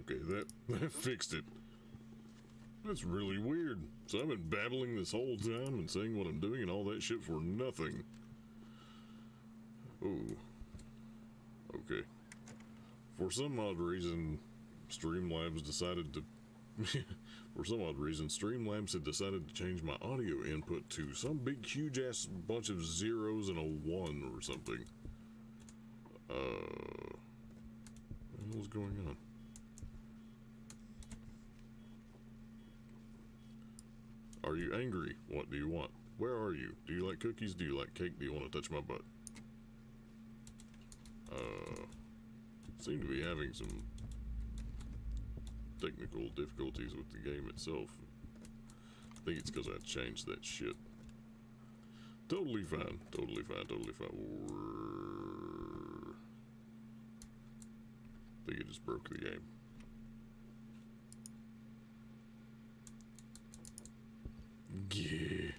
Okay, that fixed it. That's really weird. So I've been babbling this whole time and saying what I'm doing and all that shit for nothing. Oh. Okay. For some odd reason, Streamlabs decided to... for some odd reason, Streamlabs had decided to change my audio input to some big, huge-ass bunch of zeros and a 1 or something. What was going on? Are you angry? What do you want? Where are you? Do you like cookies? Do you like cake? Do you want to touch my butt? Seem to be having some technical difficulties with the game itself. I think it's because I changed that shit. Totally fine. Totally fine. Totally fine. I think it just broke the game. Yeah.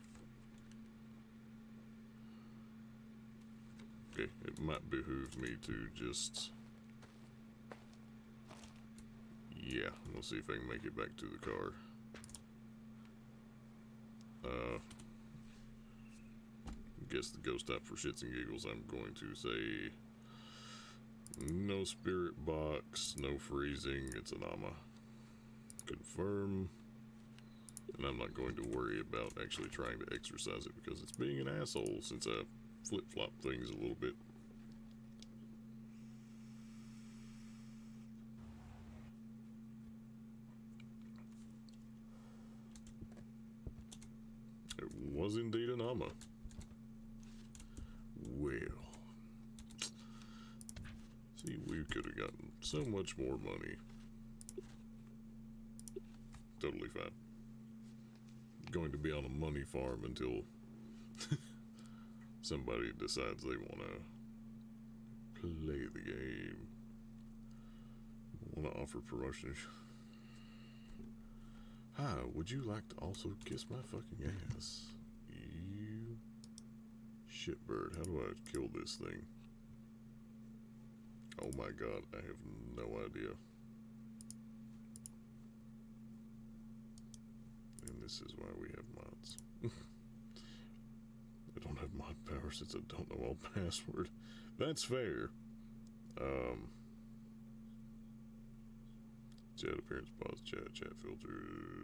Okay, it might behoove me to just... Yeah, we'll see if I can make it back to the car. Guess the ghost type for shits and giggles, I'm going to say... No spirit box, no freezing, it's an AMA. Confirm. And I'm not going to worry about actually trying to exercise it because it's being an asshole since I flip-flop things a little bit. It was indeed an AMA. Well. See, we could have gotten so much more money. Totally fine. Going to be on a money farm until somebody decides they want to play the game. Want to offer promotions. Hi, would you like to also kiss my fucking ass? You shitbird. How do I kill this thing? Oh my god, I have no idea. And this is why we have mods. I don't have mod power since I don't know all password. That's fair. Chat appearance, pause, chat filters.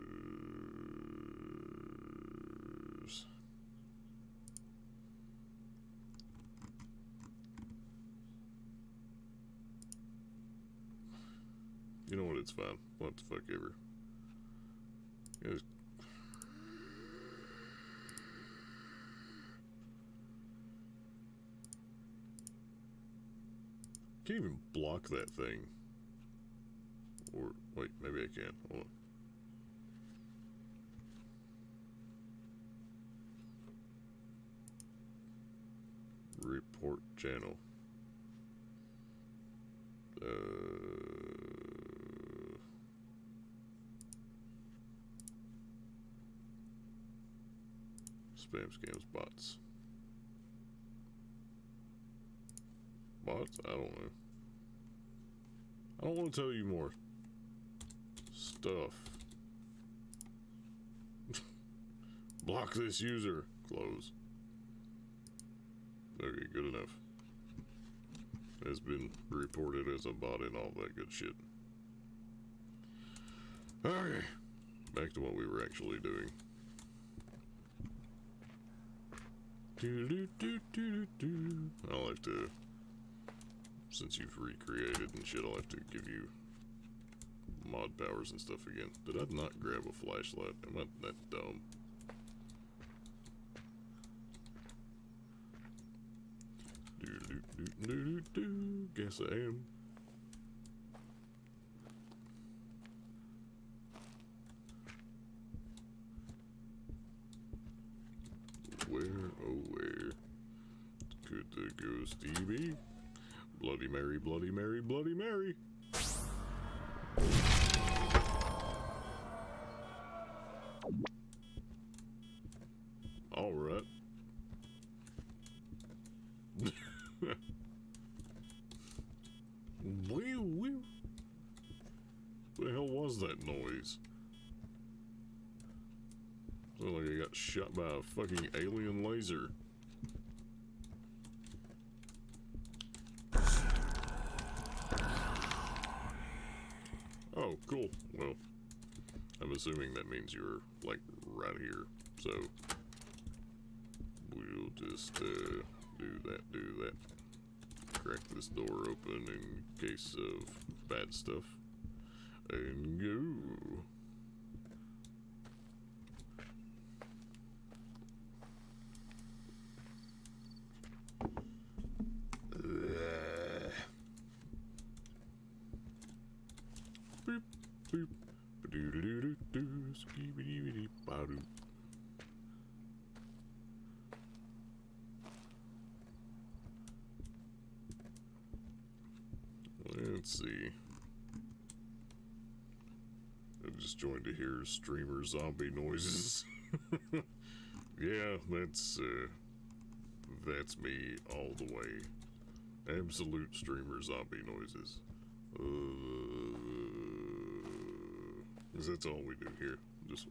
You know what, it's fine. What the fuck ever. Just... Can't even block that thing. Or, wait, maybe I can. Hold on. Report channel. Spam scams bots. Bots? I don't know. I don't want to tell you more stuff. Block this user. Close. Okay, good enough. Has been reported as a bot and all that good shit. Okay, back to what we were actually doing. I'll have to, since you've recreated and shit, I'll have to give you mod powers and stuff again. Did I not grab a flashlight? Am I that dumb? Guess I am. Where, oh where could the ghosty be? Bloody Mary, Bloody Mary, Bloody Mary. All right. noise. Sounds like I got shot by a fucking alien laser. Oh, cool. Well, I'm assuming that means you're, like, right here. So, we'll just, do that. Crack this door open in case of bad stuff. And go. Boop, boop. Ba-doo-doo-doo-doo, skibidi-bidi-ba-doo. Let's see. I just joined to hear streamer zombie noises. Yeah, that's me all the way. Absolute streamer zombie noises. 'Cause that's all we do here. Just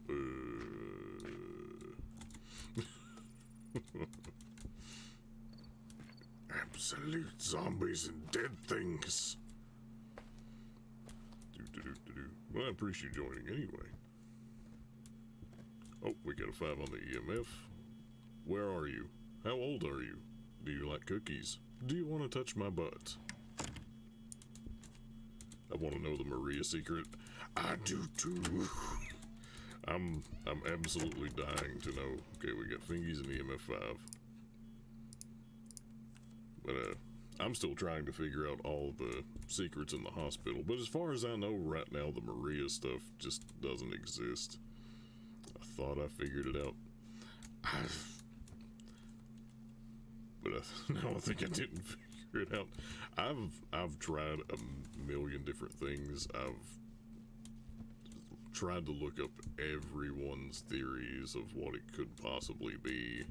absolute zombies and dead things. Well, I appreciate you joining anyway. Oh, we got a 5 on the EMF. Where are you? How old are you? Do you like cookies? Do you want to touch my butt? I want to know the Maria secret. I do too. I'm absolutely dying to know. Okay, we got fingies and EMF 5. But I'm still trying to figure out all the secrets in the hospital. But as far as I know right now, the Maria stuff just doesn't exist. I thought I figured it out. But now I think I didn't figure it out. I've tried a million different things. I've tried to look up everyone's theories of what it could possibly be.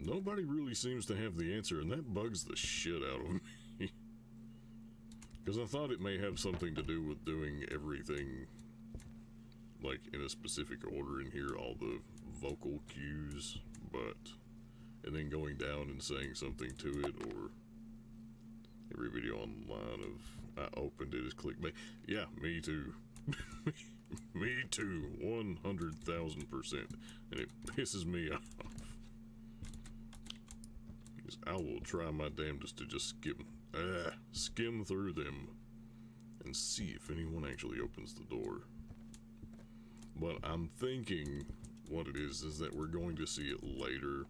Nobody really seems to have the answer, and that bugs the shit out of me. Because I thought it may have something to do with doing everything like in a specific order and hear all the vocal cues, and then going down and saying something to it, or every video online of I opened it as clickbait. Yeah, me too. Me too, 100,000%, and it pisses me off. Because I will try my damnedest to just skim through them and see if anyone actually opens the door. But I'm thinking what it is that we're going to see it later.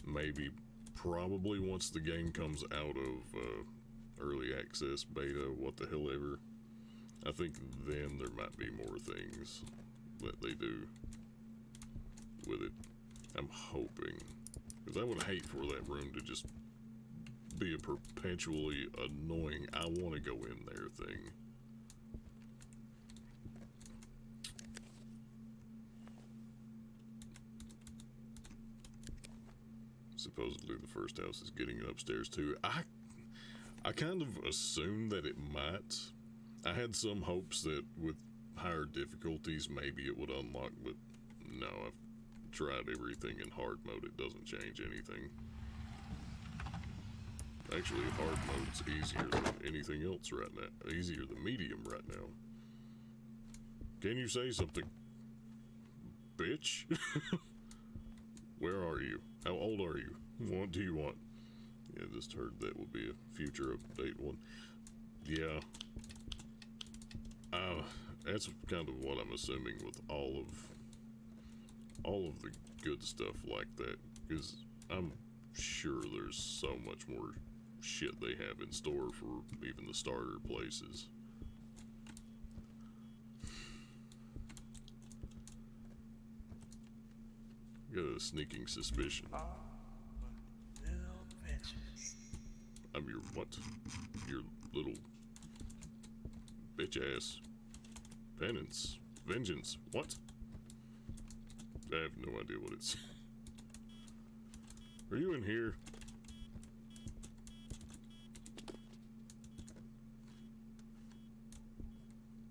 Maybe, probably once the game comes out of early access, beta, what the hell ever. I think then there might be more things that they do with it. I'm hoping. Because I would hate for that room to just be a perpetually annoying, I want to go in there thing. Supposedly the first house is getting upstairs too. I kind of assumed that it might. I had some hopes that with higher difficulties maybe it would unlock, but no, I've tried everything in hard mode. It doesn't change anything. Actually, hard mode's easier than anything else right now. Easier than medium right now. Can you say something, bitch? Where are you? How old are you? What do you want? Yeah, just heard that would be a future update one. Yeah. That's kind of what I'm assuming with all of the good stuff like that, because I'm sure there's so much more shit they have in store for even the starter places. Got a sneaking suspicion. I'm your what? Your little bitch ass. Penance. Vengeance. What? I have no idea what it's. Are you in here?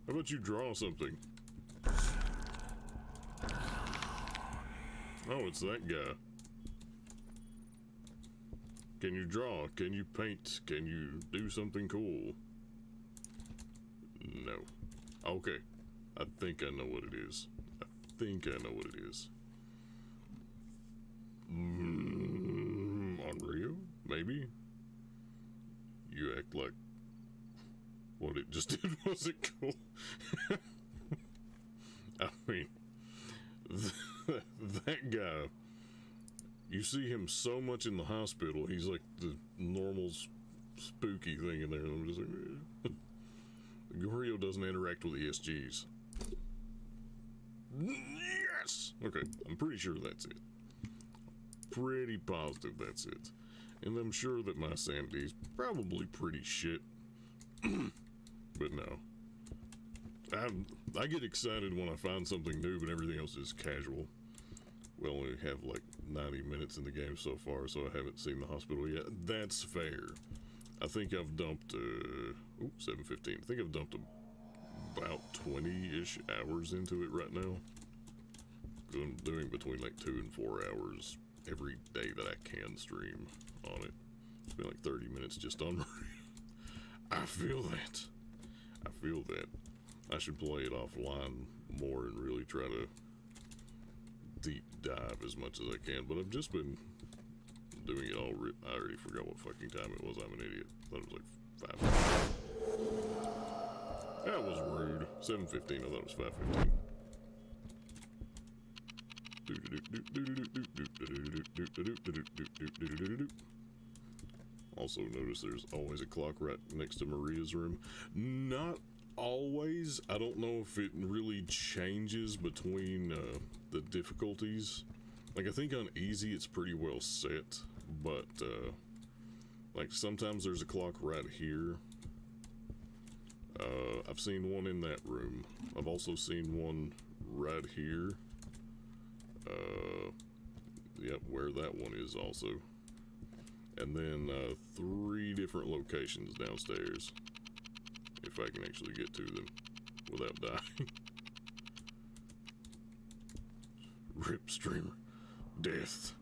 How about you draw something? Oh, it's that guy. Can you draw? Can you paint? Can you do something cool? No. Okay. I think I know what it is. Onryo? Maybe? You act like what it just did wasn't cool. I mean, that guy, you see him so much in the hospital, he's like the normal spooky thing in there, and I'm just like, Goryo doesn't interact with ESGs. Yes! Okay, I'm pretty sure that's it. Pretty positive that's it. And I'm sure that my sanity's probably pretty shit. But no. I get excited when I find something new, but everything else is casual. We only have like 90 minutes in the game so far, so I haven't seen the hospital yet. That's fair. I think I've dumped, 7:15. I think I've dumped about 20-ish hours into it right now. I'm doing between like 2 and 4 hours every day that I can stream on it. It's been like 30 minutes just on. I feel that. I should play it offline more and really try to deep dive as much as I can, but I've just been doing it all. I already forgot what fucking time it was. I'm an idiot. I thought it was like 5. That was rude. 7:15. I thought it was 5:15. Also notice there's always a clock right next to Maria's room. Not always. I don't know if it really changes between the difficulties. Like, I think on easy it's pretty well set, but like sometimes there's a clock right here. I've seen one in that room. I've also seen one right here. Yep, where that one is also. And then 3 different locations downstairs. If I can actually get to them without dying. Rip streamer. Death.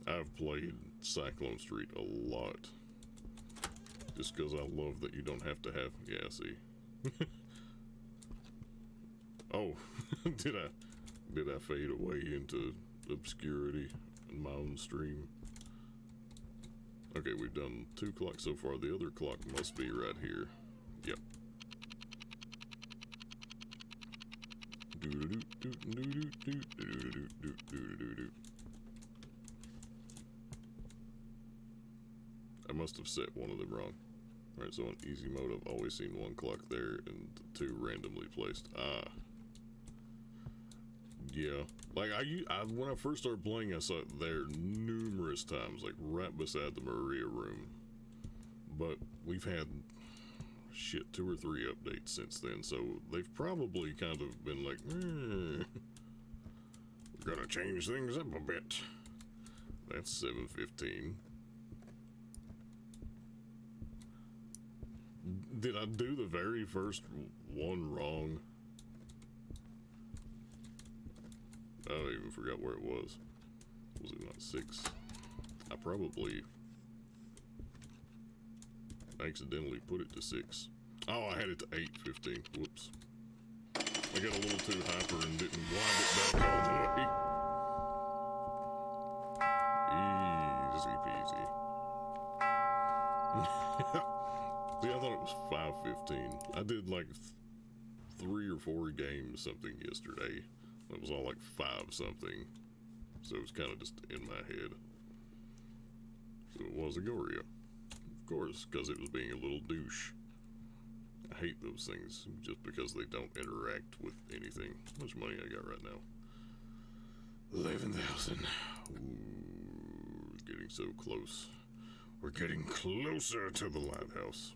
I've played Cyclone Street a lot. Just because I love that you don't have to have... Yeah, see. Oh, did I fade away into obscurity in my own stream? Okay, we've done 2 clocks so far. The other clock must be right here. Yep. I must have set one of them wrong. Alright, so on easy mode, I've always seen 1 clock there and 2 randomly placed. Yeah. Like, when I first started playing, I saw it there numerous times, like right beside the Maria room. But we've had, 2 or 3 updates since then, so they've probably kind of been like, we're gonna change things up a bit. That's 7:15. Did I do the very first one wrong? I don't even forgot where it was. Was it not 6? I probably accidentally put it to 6. Oh, I had it to 8:15. Whoops. I got a little too hyper and didn't wind it back all the way. Easy peasy. See, I thought it was 5:15. I did like 3 or 4 games something yesterday. It was all like 5 something. So it was kind of just in my head. So it was a Goryo. Of course, because it was being a little douche. I hate those things just because they don't interact with anything. How much money I got right now? 11,000. Ooh, getting so close. We're getting closer to the lighthouse.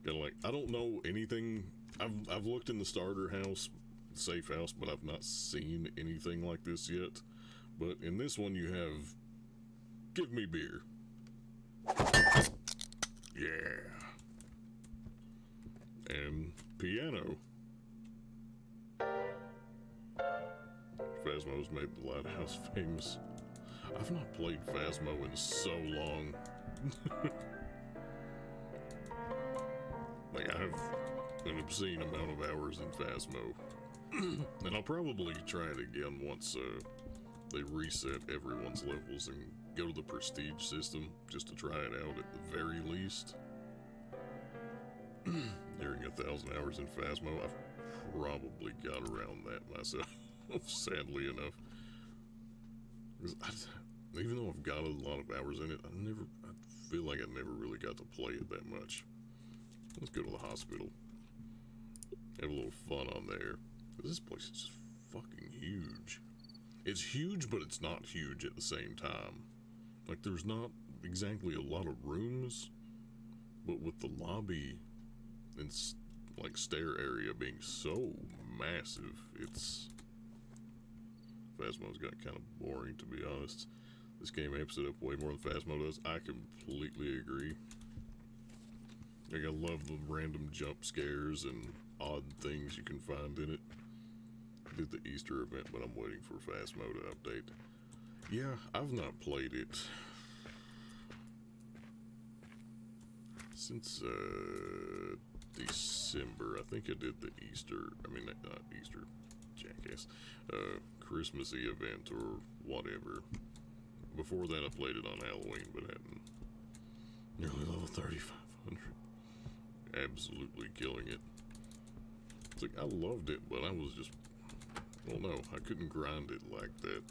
Kinda like, I don't know anything. I've looked in the starter house, safe house, but I've not seen anything like this yet. But in this one you have, give me beer. Yeah. And piano. Phasmo's made the lighthouse famous. I've not played Phasmo in so long. Like, I have an obscene amount of hours in Phasmo. And I'll probably try it again once they reset everyone's levels and go to the prestige system just to try it out at the very least. During 1,000 hours in Phasmo, I've probably got around that myself, sadly enough. Even though I've got a lot of hours in it, I feel like I never really got to play it that much. Let's go to the hospital. Have a little fun on there. This place is just fucking huge. It's huge, but it's not huge at the same time. Like, there's not exactly a lot of rooms, but with the lobby and, like, stair area being so massive, it's... Phasmo's got kind of boring, to be honest. This game amps it up way more than Phasmo does. I completely agree. Like, I love the random jump scares and odd things you can find in it. I did the Easter event, but I'm waiting for Phasmo to update. Yeah, I've not played it since December. I think I did the not Easter, jackass, Christmassy event or whatever. Before that I played it on Halloween, but hadn't. Nearly level 3,500. Absolutely killing it. It's like, I loved it, but I was just, well, no, I couldn't grind it like that.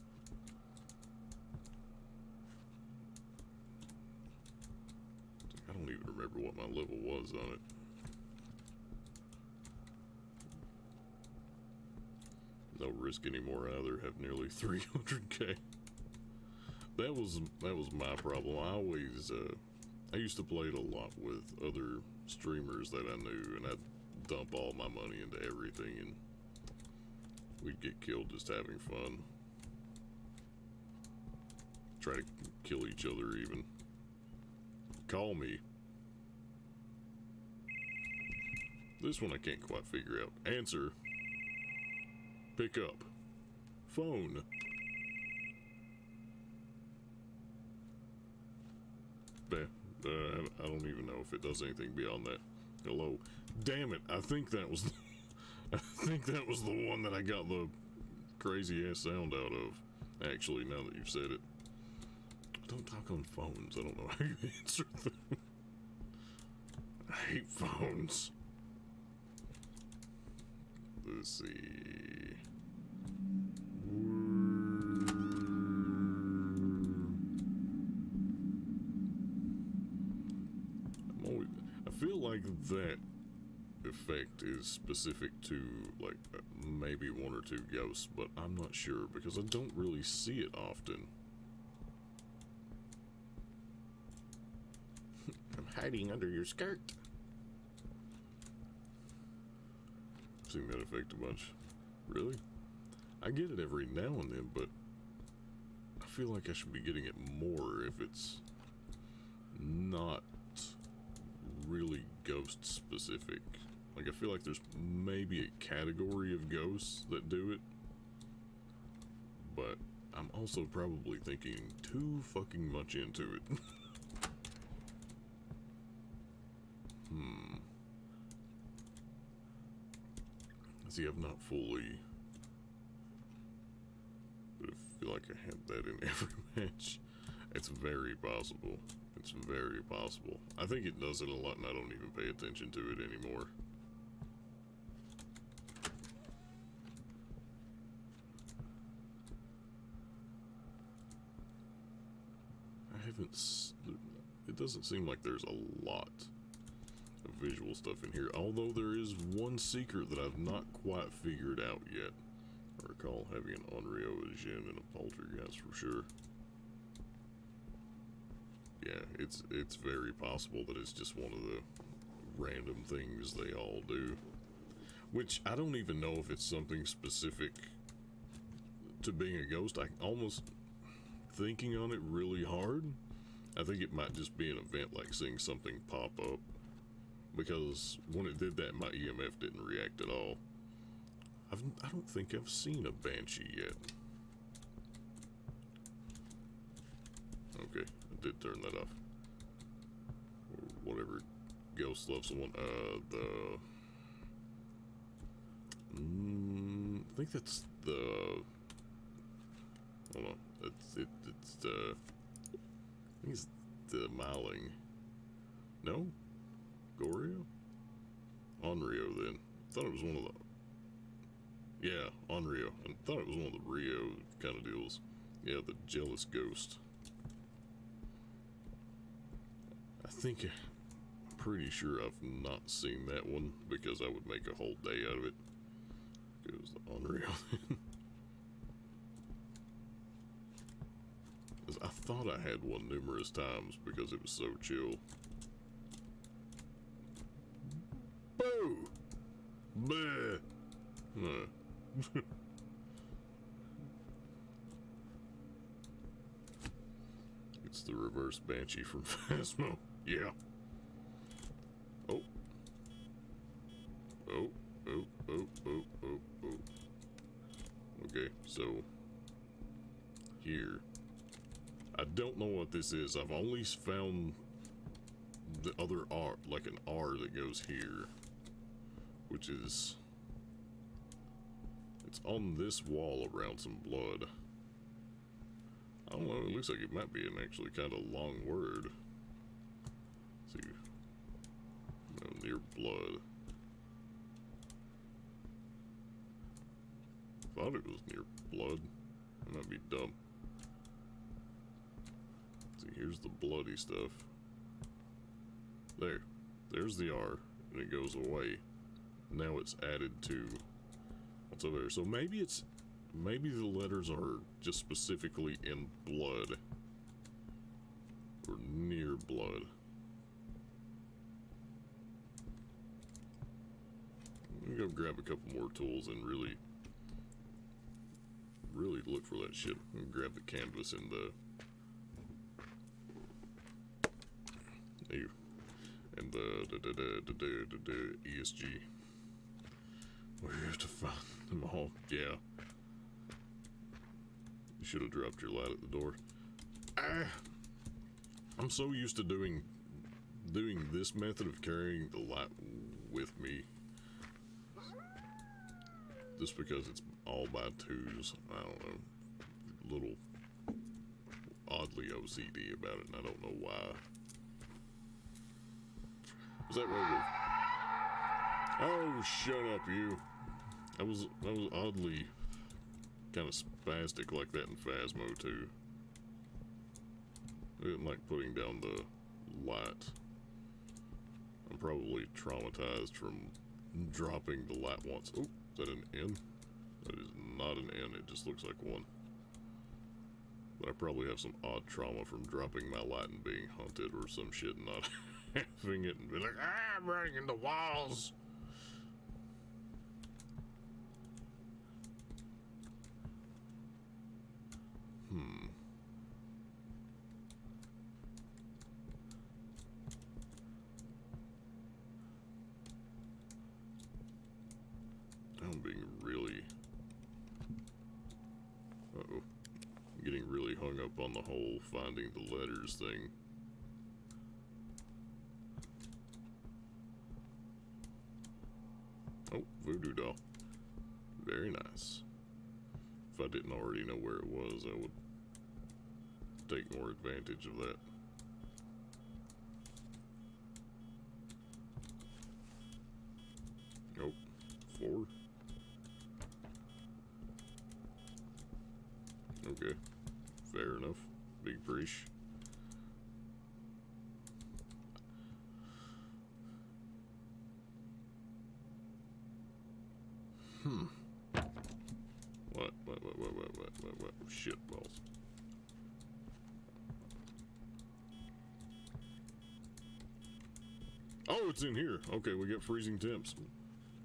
It's like, I don't even remember what my level was on it. No risk anymore either. Have nearly 300k. That was my problem. I used to play it a lot with other streamers that I knew, and I'd dump all my money into everything, and we'd get killed just having fun. Try to kill each other even. Call me. This one I can't quite figure out. Answer. Pick up. Phone. I don't even know if it does anything beyond that. Hello. Damn it! I think that was the one that I got the crazy ass sound out of. Actually, now that you've said it, don't talk on phones. I don't know how you answer them. I hate phones. Let's see. I feel like that effect is specific to, like, maybe one or two ghosts, but I'm not sure because I don't really see it often. I'm hiding under your skirt. I've seen that effect a bunch. Really? I get it every now and then, but I feel like I should be getting it more if it's not really ghost specific. Like, I feel like there's maybe a category of ghosts that do it, but I'm also probably thinking too fucking much into it. See, I've not fully, but I feel like I had that in every match. It's very possible. It's very possible. I think it does it a lot and I don't even pay attention to it anymore. It doesn't seem like there's a lot of visual stuff in here, although there is one secret that I've not quite figured out yet. I recall having an Onryo, a Jin, and a Poltergeist for sure. Yeah, it's very possible that it's just one of the random things they all do. Which, I don't even know if it's something specific to being a ghost. I almost, thinking on it really hard, I think it might just be an event, like seeing something pop up. Because when it did that, my EMF didn't react at all. I don't think I've seen a Banshee yet. Okay, I did turn that off. Or whatever. Ghost loves someone. I think that's the. Hold on. It's the. I think it's the Miling. No? Goryo? Onryo then. I thought it was one of the. Yeah, Onryo. I thought it was one of the Rio kind of deals. Yeah, the jealous ghost. I think. I'm pretty sure I've not seen that one because I would make a whole day out of it. It was the Onryo. I thought I had one numerous times because it was so chill. Boo! Bleh! Huh. It's the reverse Banshee from Phasmo. Yeah. Oh. Oh. Oh. Oh. Oh. Oh. Oh. Okay, so here. I don't know what this is. I've only found the other R, like an R that goes here, which is, it's on this wall around some blood. I don't know, it looks like it might be an actually kind of long word. Let's see, no, near blood. Thought it was near blood. I might be dumb. See, here's the bloody stuff. There's the R, and it goes away. Now it's added to what's over there. So maybe the letters are just specifically in blood or near blood. Let me go grab a couple more tools and really look for that shit. I'm gonna grab the canvas and the ESG. We have to find them all. Yeah. You should have dropped your light at the door. I'm so used to doing this method of carrying the light with me. Just because it's all by twos. I don't know. A little oddly OCD about it, and I don't know why. Was that werewolf? Oh, shut up, you. I was oddly kind of spastic like that in Phasmo too. I didn't like putting down the light. I'm probably traumatized from dropping the light once. Oh, is that an N? That is not an N, it just looks like one. But I probably have some odd trauma from dropping my light and being haunted or some shit and not having it and be like, I'm running into walls. I'm being really... Uh-oh. I'm getting really hung up on the whole finding the letters thing. Oh, voodoo doll. Very nice. If I didn't already know where it was, I would take more advantage of that. Oh, 4. Okay, fair enough. Big breach. What? Shit balls. Oh, it's in here. Okay, we got freezing temps.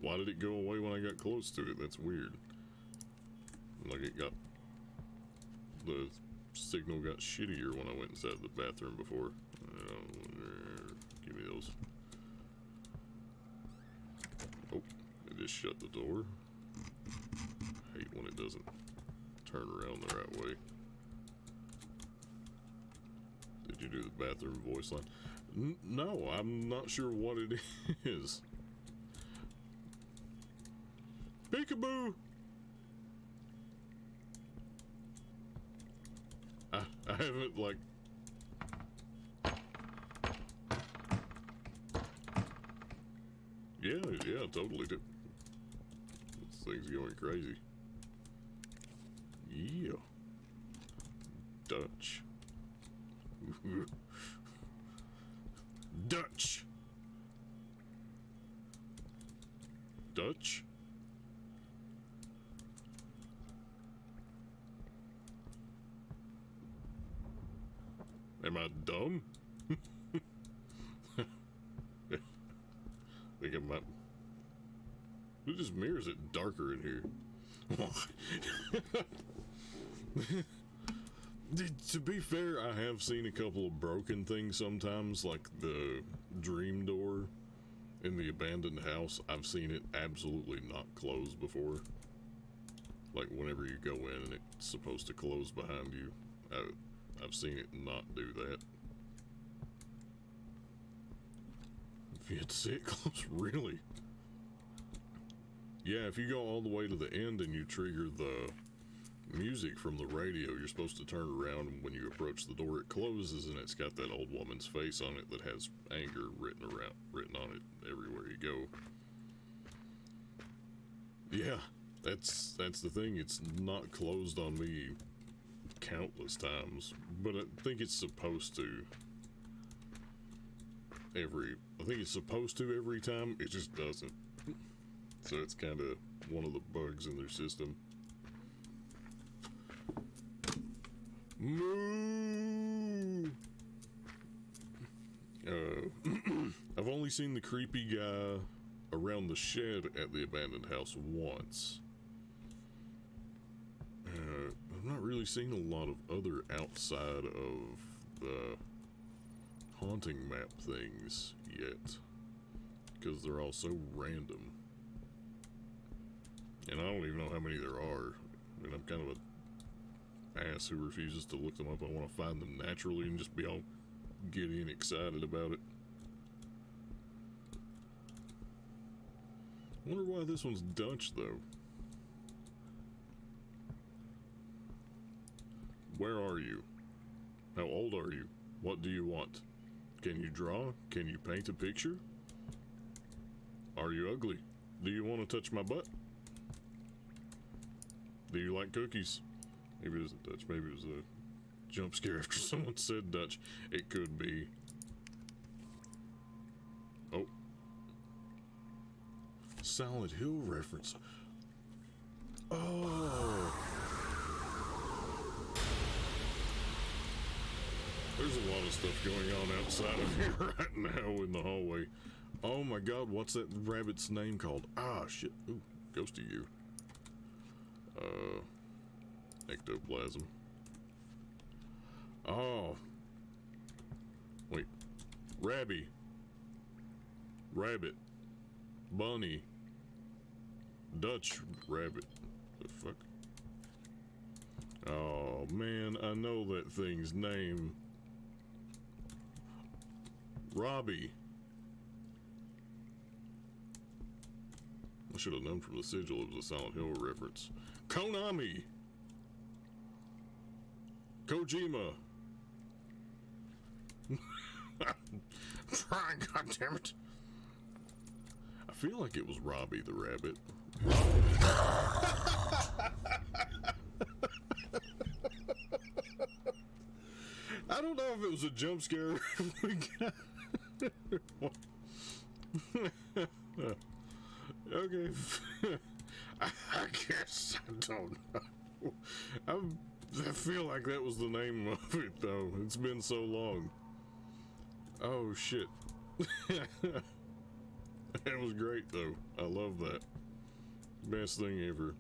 Why did it go away when I got close to it? That's weird. Like it got... The signal got shittier when I went inside the bathroom before. Give me those. Oh, it just shut the door. I hate when it doesn't turn around the right way. Did you do the bathroom voice line? No, I'm not sure what it is. Peekaboo! I haven't, like... Yeah, totally. This thing's going crazy. Yeah. Dutch. Dutch. Dutch? Am I dumb? I think I might... It just mirrors it darker in here. To be fair, I have seen a couple of broken things sometimes, like the dream door in the abandoned house. I've seen it absolutely not close before. Like whenever you go in and it's supposed to close behind you. I've seen it not do that. If you had to see it close, really? Yeah, if you go all the way to the end and you trigger the music from the radio, you're supposed to turn around, and when you approach the door it closes and it's got that old woman's face on it that has anger written on it everywhere you go. Yeah, that's the thing. It's not closed on me countless times, but I think it's supposed to every time. It just doesn't. So it's kind of one of the bugs in their system. Moo! I've only seen the creepy guy around the shed at the abandoned house once. I've not really seen a lot of other outside of the haunting map things yet, because they're all so random. And I don't even know how many there are. I mean, I'm kind of a ass who refuses to look them up. I want to find them naturally and just be all giddy and excited about it. Wonder why this one's Dutch, though. Where are you? How old are you? What do you want? Can you draw? Can you paint a picture? Are you ugly? Do you want to touch my butt? Do you like cookies? Maybe it isn't Dutch. Maybe it was a jump scare after someone said Dutch. It could be. Oh. Silent Hill reference. Oh. There's a lot of stuff going on outside of here right now in the hallway. Oh my god, what's that rabbit's name called? Ah, shit. Ooh, ghost of you. Ectoplasm. Oh. Wait. Rabby. Rabbit. Bunny. Dutch rabbit. The fuck? Oh, man, I know that thing's name. Robbie. I should have known from the sigil it was a Silent Hill reference. Konami. Kojima. I'm trying, goddammit. I feel like it was Robbie the rabbit. I don't know if it was a jump scare. Okay. I guess I don't know. I feel like that was the name of it, though. It's been so long. Oh, shit. That was great, though. I love that. Best thing ever.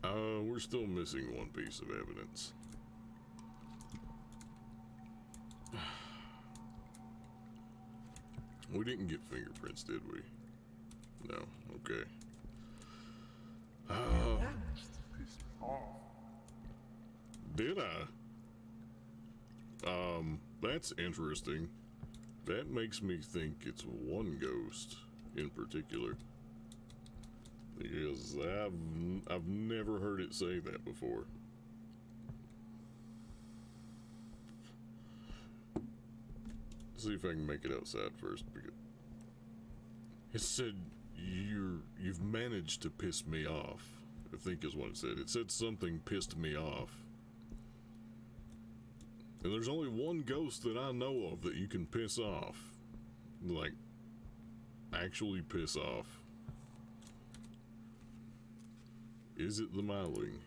We're still missing one piece of evidence. We didn't get fingerprints, did we? No. Okay. Did I? That's interesting. That makes me think it's one ghost in particular. Because I've never heard it say that before. See if I can make it outside first. It said you've managed to piss me off, I think is what it said. It said something pissed me off. And there's only one ghost that I know of that you can piss off. Like, actually piss off. Is it the Myling?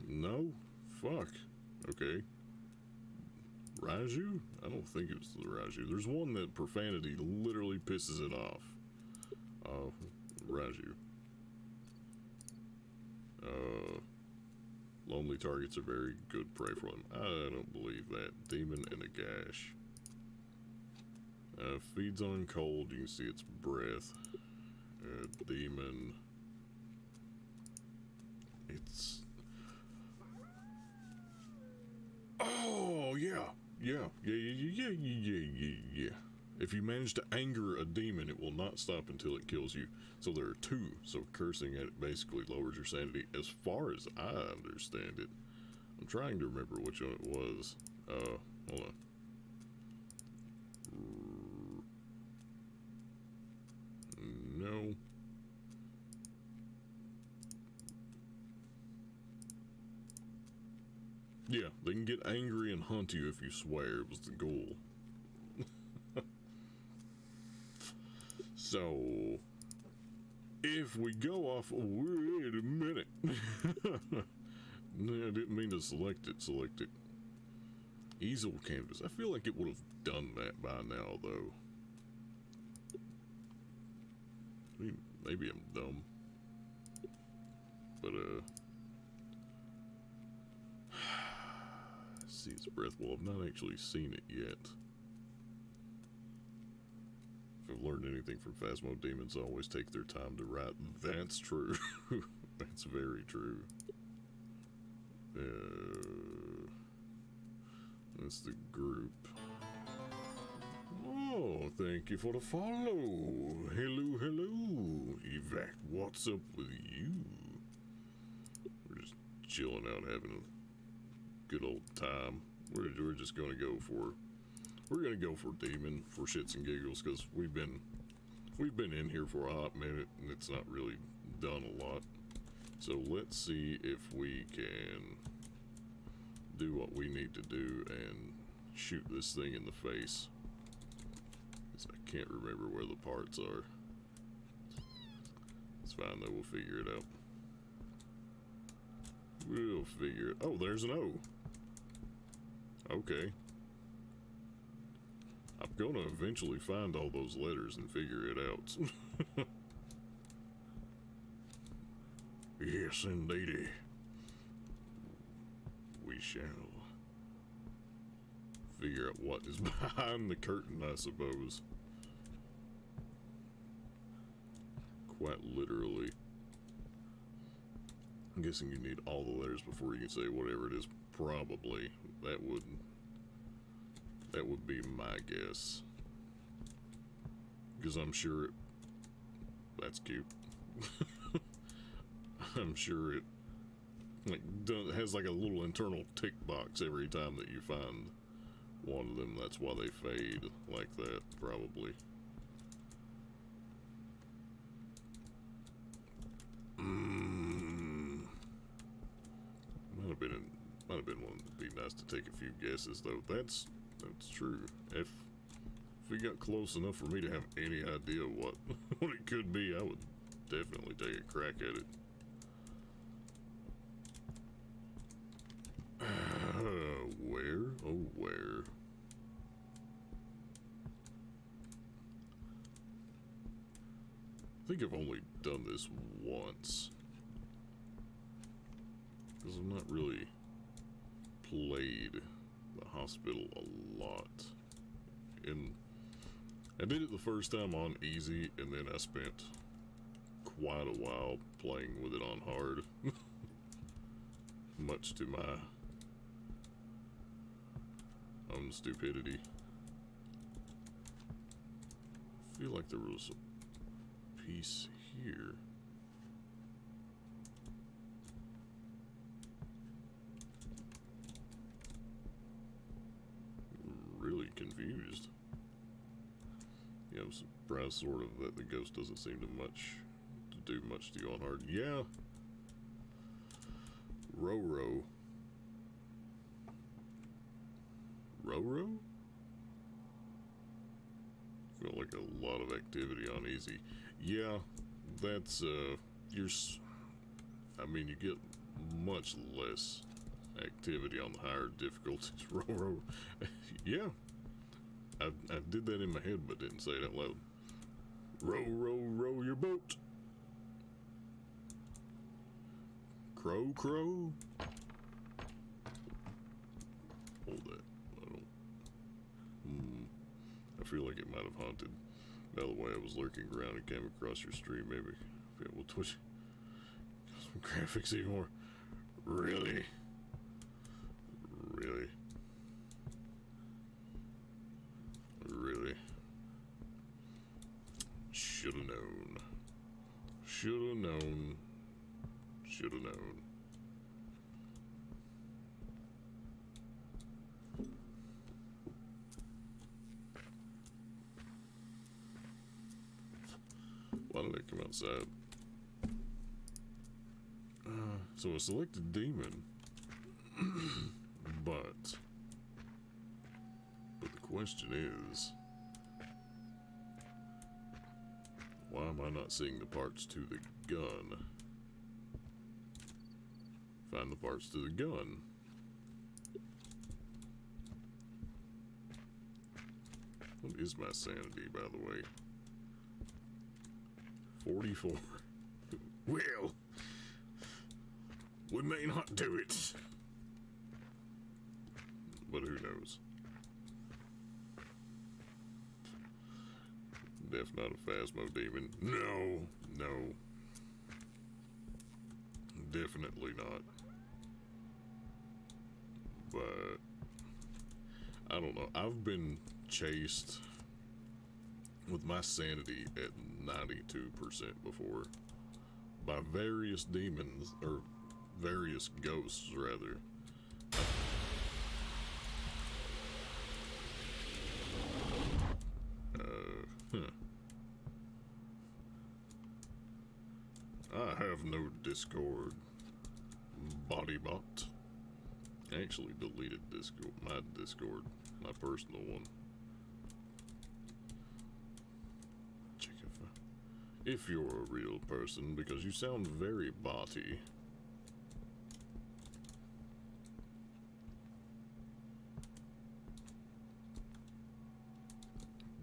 No? Fuck. Okay. Raju? I don't think it was the Raju. There's one that profanity literally pisses it off. Raju. Lonely targets are very good prey for them. I don't believe that. Demon and a gash. Feeds on cold. You can see its breath. Demon. It's... Oh, yeah. Yeah. If you manage to anger a demon, it will not stop until it kills you. So there are two. So cursing at it basically lowers your sanity, as far as I understand it. I'm trying to remember which one it was. Hold on. No. Yeah, they can get angry and hunt you if you swear. It was the goal. So, if we go off... Wait a minute. No, I didn't mean to select it. Select it. Easel canvas. I feel like it would have done that by now, though. I mean, maybe I'm dumb. But, see its breath. Well, I've not actually seen it yet. If I've learned anything from Phasmo demons, I always take their time to write. That's true. That's very true. That's the group. Oh, thank you for the follow. Hello, hello. Evac, what's up with you? We're just chilling out, having a good old time. We're just gonna go for... We're gonna go for demon for shits and giggles, because we've been in here for a hot minute and it's not really done a lot. So let's see if we can do what we need to do and shoot this thing in the face. Because I can't remember where the parts are. It's fine though, we'll figure it out. We'll figure it. Oh, there's an O. Okay. I'm gonna eventually find all those letters and figure it out. Yes, indeedy. We shall figure out what is behind the curtain, I suppose. Quite literally. I'm guessing you need all the letters before you can say whatever it is. Probably. That would be my guess. Because I'm sure it... That's cute. I'm sure it has like a little internal tick box every time that you find one of them. That's why they fade like that, probably. Might have been one that'd be nice to take a few guesses though. That's true. If we got close enough for me to have any idea what it could be, I would definitely take a crack at it. Where? Oh, where? I think I've only done this once. Because I've not really played the hospital a lot. And I did it the first time on easy, and then I spent quite a while playing with it on hard. Much to my own stupidity. I feel like there was a piece here. Really confused. Yeah, I'm surprised sort of that the ghost doesn't seem to do much to you on hard. Yeah. Roro. Roro? Felt like a lot of activity on easy. Yeah, that's I mean, you get much less activity on the higher difficulties. Roro. Yeah. I did that in my head but didn't say it out loud. Row, row, row your boat. Crow, crow. Hold that. I don't. I feel like it might have haunted. By the way, I was lurking around and came across your stream. Maybe it will twitch. Some graphics anymore. Really? Really? Really? Shoulda known. Shoulda known. Shoulda known. Why did I come outside? So I selected demon. But the question is, why am I not seeing the parts to the gun? Find the parts to the gun. What is my sanity, by the way? 44. Well, we may not do it. But who knows? Def not a Phasmo demon. No, no. Definitely not. But I don't know. I've been chased with my sanity at 92% before by various demons, or various ghosts rather. I have no Discord, bodybot. I actually deleted Discord, my personal one. Check if you're a real person, because you sound very botty.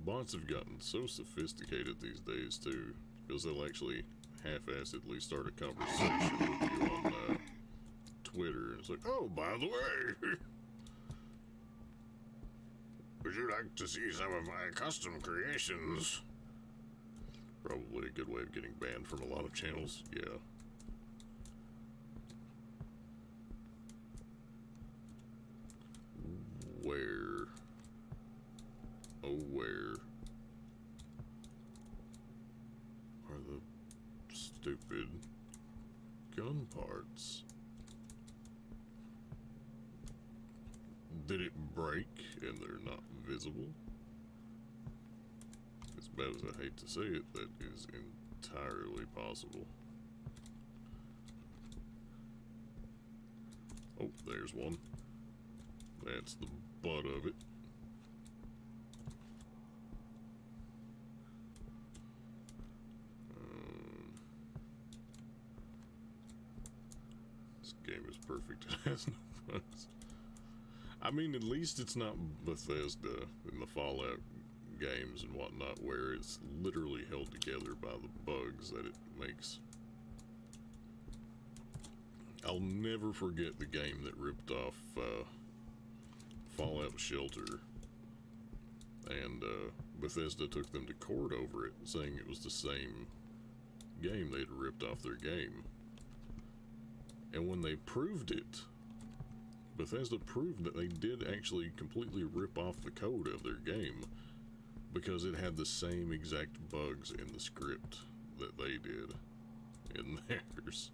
Bots have gotten so sophisticated these days too, because they'll actually half-assedly start a conversation with you on Twitter, and it's like, oh, by the way, would you like to see some of my custom creations? Probably a good way of getting banned from a lot of channels, yeah. Where? Oh, where are the stupid gun parts? Did it break and they're not visible? As bad as I hate to say it, that is entirely possible. Oh, there's one. That's the butt of it. This game is perfect. It has no bugs. I mean, at least it's not Bethesda in the Fallout games and whatnot, where it's literally held together by the bugs that it makes. I'll never forget the game that ripped off Fallout Shelter, and Bethesda took them to court over it, saying it was the same game. They'd ripped off their game. And when they proved it, Bethesda proved that they did actually completely rip off the code of their game because it had the same exact bugs in the script that they did in theirs.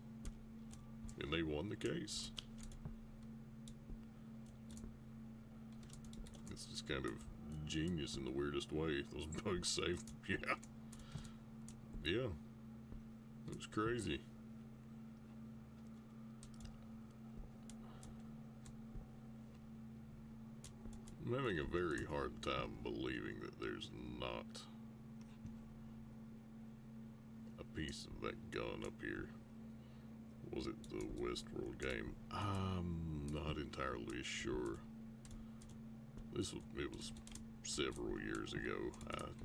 And they won the case. It's just kind of genius in the weirdest way. Those bugs saved. Yeah. Yeah. It was crazy. I'm having a very hard time believing that there's not a piece of that gun up here. Was it the Westworld game? I'm not entirely sure. It was several years ago.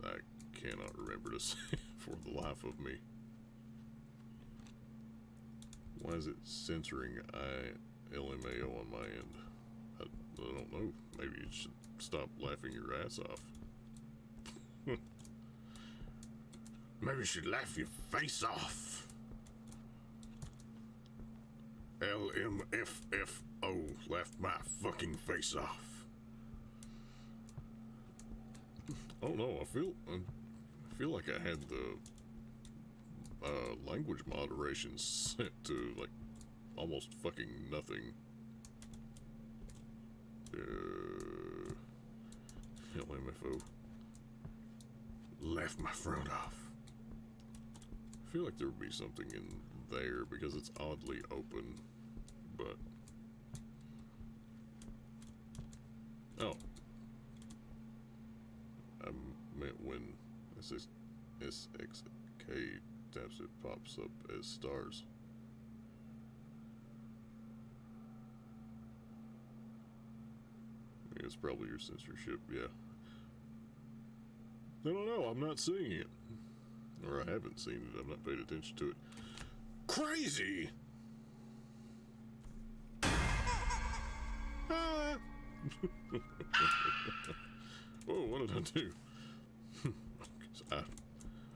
I cannot remember to say for the life of me. Why is it censoring LMAO on my end? I don't know. Maybe you should stop laughing your ass off. Maybe you should laugh your face off. LMFFO. Laugh my fucking face off. Oh no, I feel like I had the language moderation set to like almost fucking nothing. LMFO. Laugh my front off. I feel like there would be something in there because it's oddly open, but oh, I meant when SXK taps it pops up as stars. It's probably your censorship, yeah. I don't know, I'm not seeing it. Or I haven't seen it, I've not paid attention to it. Crazy! Ah! Whoa, what did I do?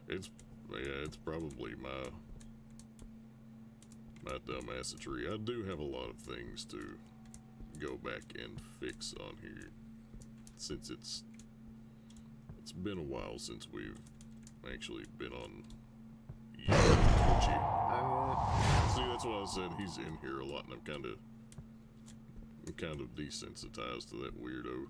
It's probably my dumbassery. I do have a lot of things to go back and fix on here, since it's been a while since we've actually been on Twitchy. See, that's why I said he's in here a lot, and I'm kind of desensitized to that weirdo.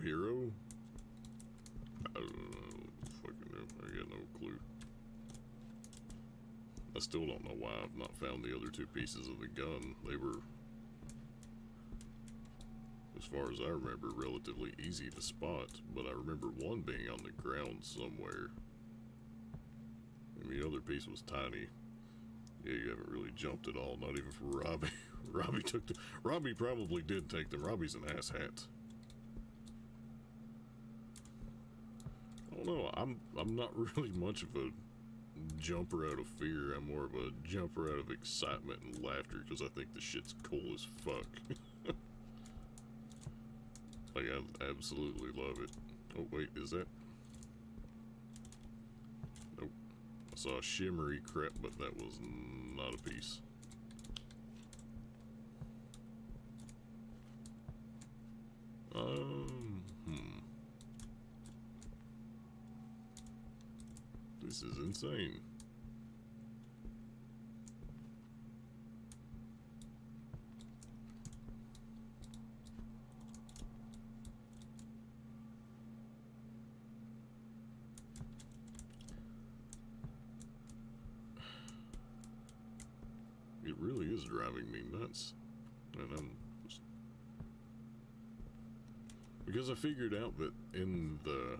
Hero? I don't know. Fucking know. I got no clue. I still don't know why I've not found the other two pieces of the gun. They were, as far as I remember, relatively easy to spot, but I remember one being on the ground somewhere. And the other piece was tiny. Yeah, you haven't really jumped at all, not even for Robbie. Robbie probably did take them. Robbie's an asshat. I don't know, I'm not really much of a jumper out of fear. I'm more of a jumper out of excitement and laughter, because I think the shit's cool as fuck. Like, I absolutely love it. Oh, wait, is that? Nope. I saw a shimmery crap, but that was not a piece. This is insane. It really is driving me nuts. And I'm just... Because I figured out that in the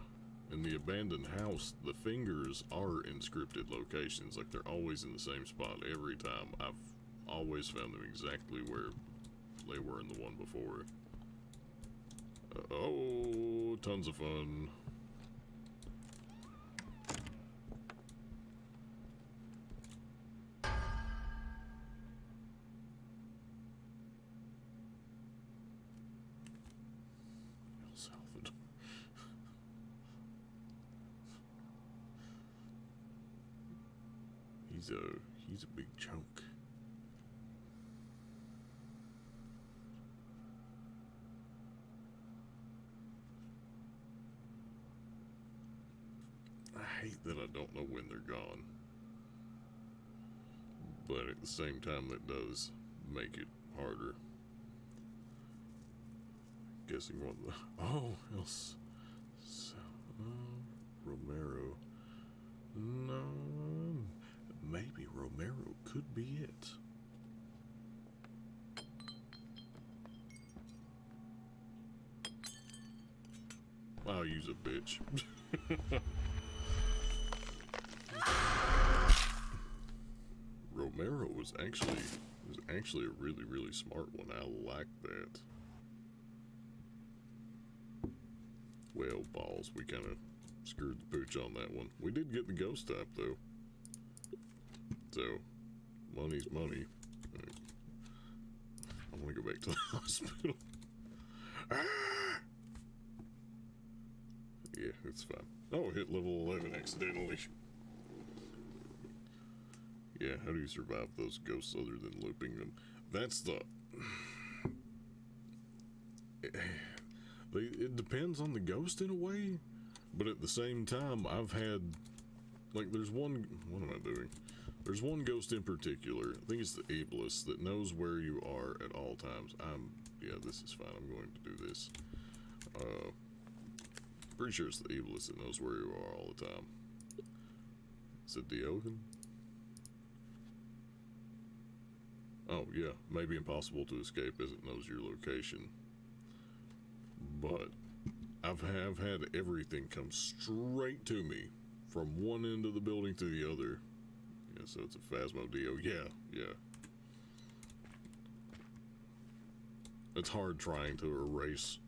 abandoned house, the fingers are in scripted locations. Like, they're always in the same spot every time. I've always found them exactly where they were in the one before. Oh, tons of fun. He's a big chunk. I hate that I don't know when they're gone. But at the same time, that does make it harder. Guessing what the... Oh, else... Romero. No... Maybe Romero could be it. I'll use a bitch. Romero was actually a really, really smart one. I like that. Well, balls, we kind of screwed the pooch on that one. We did get the ghost type, though. So, money's money. I want to go back to the hospital. Ah! Yeah, it's fine. Oh, hit level 11 accidentally. Yeah, how do you survive those ghosts other than looping them? That's the... It depends on the ghost in a way, but at the same time, I've had... Like, there's one... What am I doing? There's one ghost in particular, I think it's the ableist, that knows where you are at all times. Yeah, this is fine, I'm going to do this. Pretty sure it's the ableist that knows where you are all the time. Is it Diogen? Oh, yeah, maybe impossible to escape as it knows your location. But I've had everything come straight to me from one end of the building to the other. Yeah, so it's a Phasmo-Dio. Yeah. It's hard trying to erase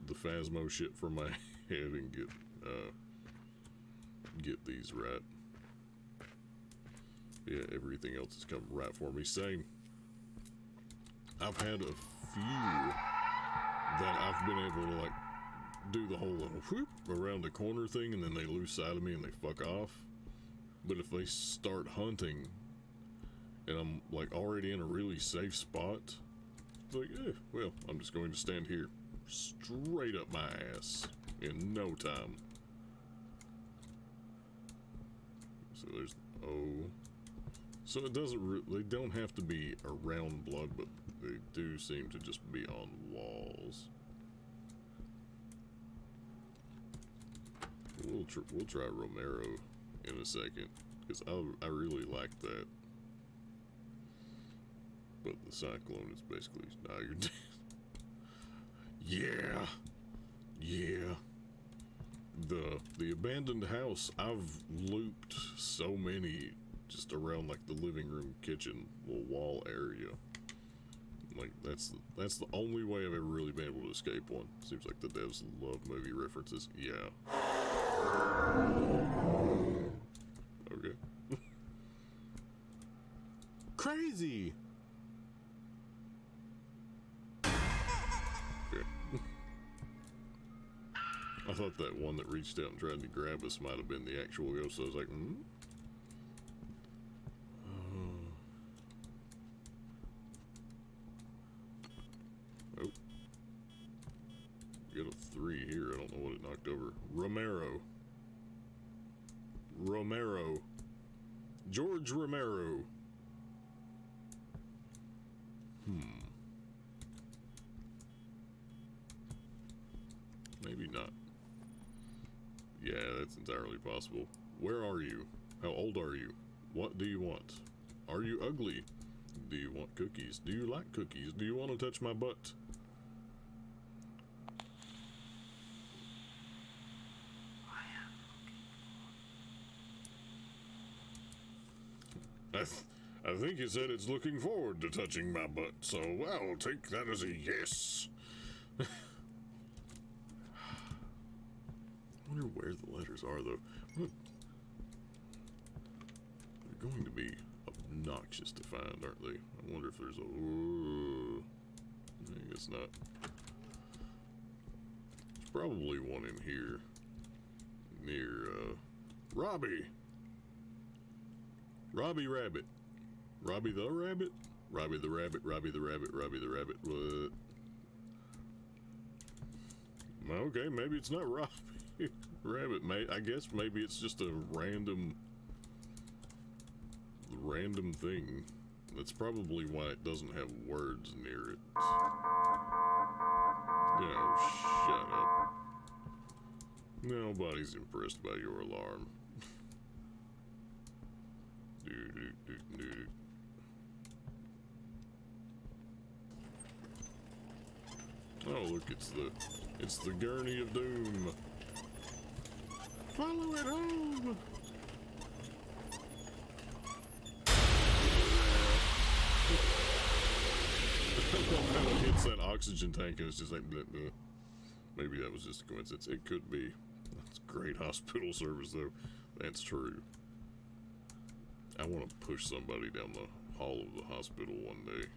the Phasmo shit from my head and get these right. Yeah, everything else has come right for me. Same. I've had a few that I've been able to, like, do the whole little whoop around the corner thing, and then they lose sight of me and they fuck off. But if they start hunting and I'm, like, already in a really safe spot, it's like, well, I'm just going to stand here straight up my ass in no time. So there's so it doesn't they don't have to be around blood, but they do seem to just be on walls. We'll try Romero in a second, because I really like that. But the Cyclone is basically, nah, you're dead. Yeah. The abandoned house, I've looped so many just around, like, the living room, kitchen, little wall area. Like, that's the only way I've ever really been able to escape one. Seems like the devs love movie references. Yeah. Okay. Crazy! Okay. I thought that one that reached out and tried to grab us might have been the actual ghost. So I was like, Oh. Got a 3 here. I don't know what it knocked over. Romero. George Romero. Maybe not. Yeah, that's entirely possible. Where are you? How old are you? What do you want? Are you ugly? Do you want cookies? Do you like cookies? Do you want to touch my butt? I think it said it's looking forward to touching my butt, so I'll take that as a yes. I wonder where the letters are, though. They're going to be obnoxious to find, aren't they? I wonder if there's a... I guess not. There's probably one in here. Near, Robbie! Robbie Rabbit. Robbie the Rabbit? Robbie the Rabbit, Robbie the Rabbit, Robbie the Rabbit. What? Okay, maybe it's not Robbie Rabbit. I guess maybe it's just a random thing. That's probably why it doesn't have words near it. Oh, shut up. Nobody's impressed by your alarm. Oh, look, it's the gurney of doom. Follow it home. It hits that oxygen tank and it's just like bleh, bleh. Maybe that was just a coincidence. It could be. That's great hospital service, though. That's true. I want to push somebody down the hall of the hospital one day.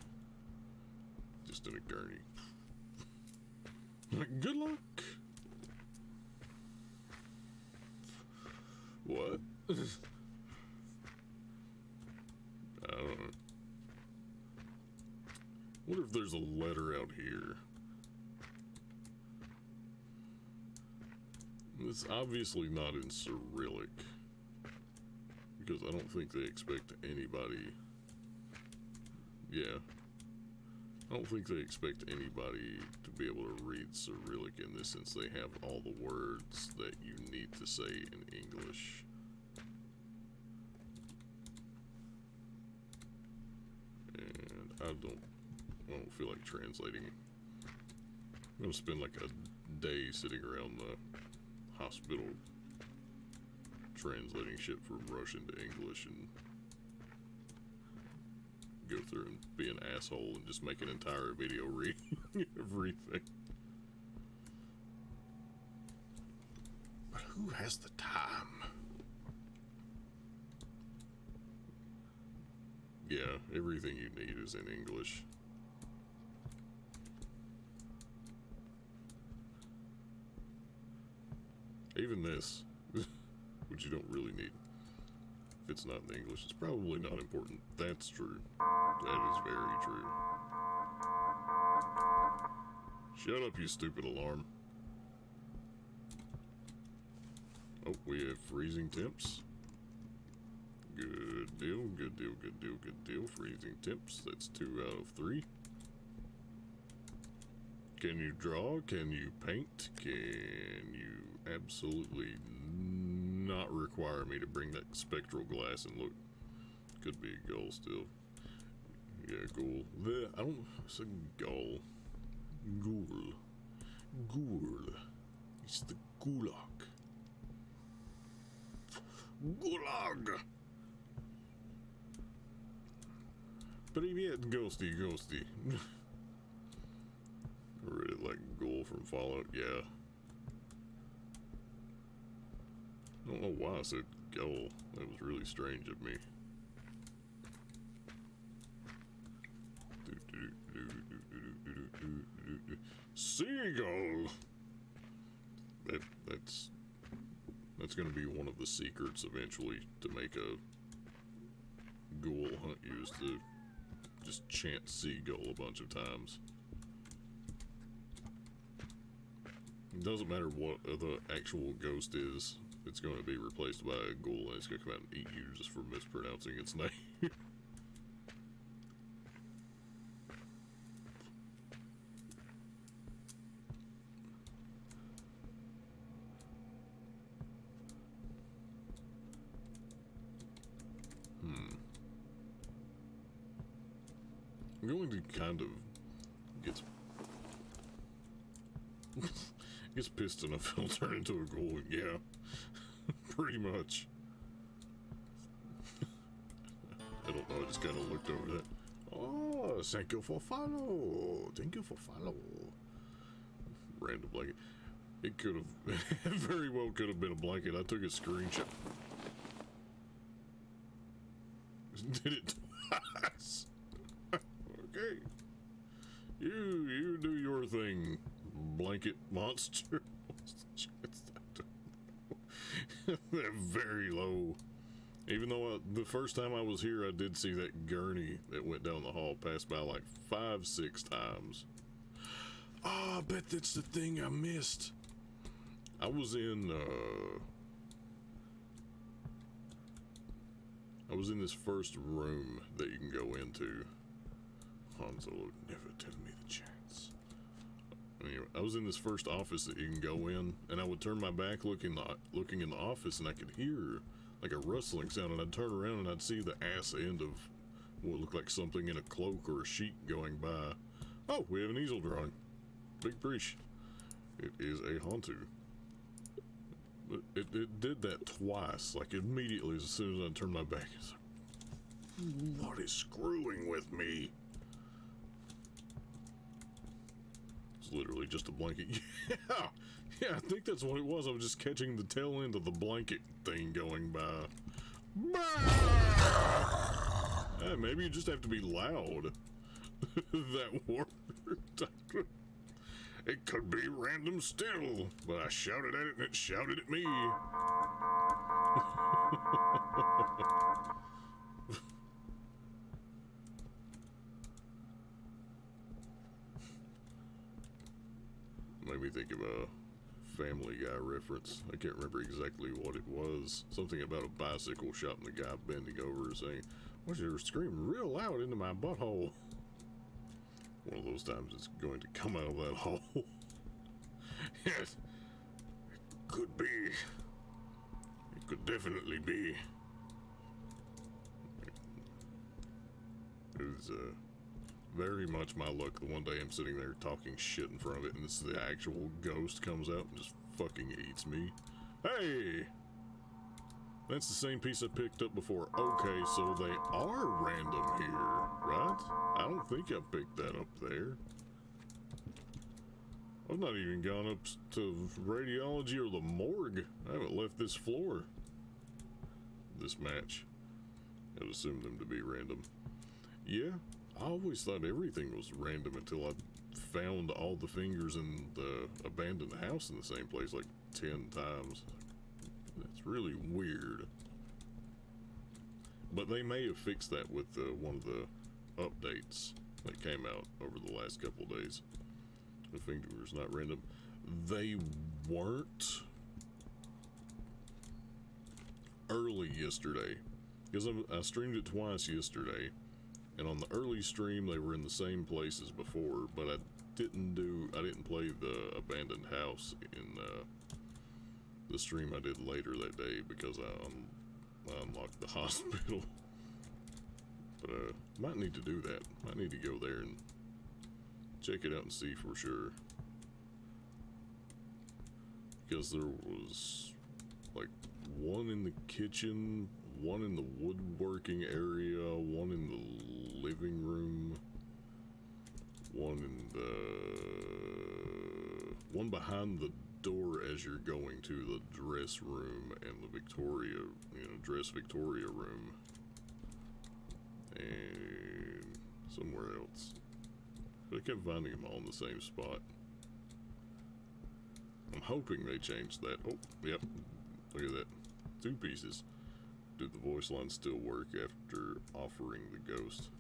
Just in a gurney. Good luck. What? I don't know. Wonder if there's a letter out here. It's obviously not in Cyrillic. Because I don't think they expect anybody... Yeah. I don't think they expect anybody to be able to read Cyrillic in this, since they have all the words that you need to say in English. And I don't feel like translating. I'm gonna spend like a day sitting around the hospital translating shit from Russian to English and go through and be an asshole and just make an entire video reading everything. But who has the time? Yeah, everything you need is in English. Even this, which you don't really need. If it's not in English, it's probably not important. That's true. That is very true. Shut up, you stupid alarm. Oh, we have freezing temps. Good deal, good deal, good deal, good deal. Freezing temps, that's 2 out of 3. Can you draw? Can you paint? Can you absolutely not require me to bring that spectral glass and look? Could be a goal still. Yeah, ghoul. I don't... It's a goal. Ghoul. Ghoul. It's the gulag. Gulag! Привет, ghosty, ghosty. I really like Ghoul from Fallout, yeah. I don't know why I said Ghoul. That was really strange of me. Seagull! That's gonna be one of the secrets eventually, to make a ghoul hunt you, is to just chant seagull a bunch of times. It doesn't matter what the actual ghost is, it's going to be replaced by a ghoul, and it's going to come out and eat you just for mispronouncing its name. I'm going to kind of gets pissed enough he'll turn into a ghoul, yeah. Pretty much. I don't know, I just kind of looked over that. Oh, thank you for follow. Thank you for follow. Random blanket. It could have, very well could have been a blanket. I took a screenshot. Did it twice. Okay. You do your thing, blanket monster. They're very low Even though the first time I was here, I did see that gurney that went down the hall pass by like 5-6 times. Ah, I bet that's the thing I missed. I was in this first room that you can go into. Han Solo never tell me the chance. Anyway, I was in this first office that you can go in, and I would turn my back looking in the office, and I could hear like a rustling sound, and I'd turn around and I'd see the ass end of what looked like something in a cloak or a sheet going by. Oh, we have an easel drawing. Big preach. It is a Hantu. It did that twice, like immediately as soon as I turned my back. It's like, what is screwing with me? It's literally just a blanket. Yeah, I think that's what it was. I was just catching the tail end of the blanket thing going by. Maybe you just have to be loud. That worked. It could be random still, but I shouted at it and it shouted at me. Made me think of a Family Guy reference. I can't remember exactly what it was. Something about a bicycle shop and the guy bending over and saying, "Why you screaming real loud into my butthole?" One of those times it's going to come out of that hole. Yes, it could be. It could definitely be. It was very much my luck. The one day I'm sitting there talking shit in front of it, and the actual ghost comes out and just fucking eats me. Hey! That's the same piece I picked up before. Okay, so they are random here, right? I don't think I picked that up there. I've not even gone up to radiology or the morgue. I haven't left this floor. This match. I'd assume them to be random. Yeah, I always thought everything was random until I found all the fingers in the abandoned house in the same place like 10 times. That's really weird. But they may have fixed that with one of the updates that came out over the last couple of days. The fingers not random. They weren't early yesterday. Because I streamed it twice yesterday. And on the early stream they were in the same place as before. But I didn't play the abandoned house in the stream I did later that day because I unlocked the hospital. But might need to do that. Might need to go there and check it out and see for sure. Because there was like one in the kitchen, one in the woodworking area, one in the living room, one behind the door as you're going to the dress room and the dress Victoria room, and somewhere else. But I kept finding them all in the same spot. I'm hoping they changed that. Oh, yep. Look at that. 2 pieces. Did the voice line still work after offering the ghost?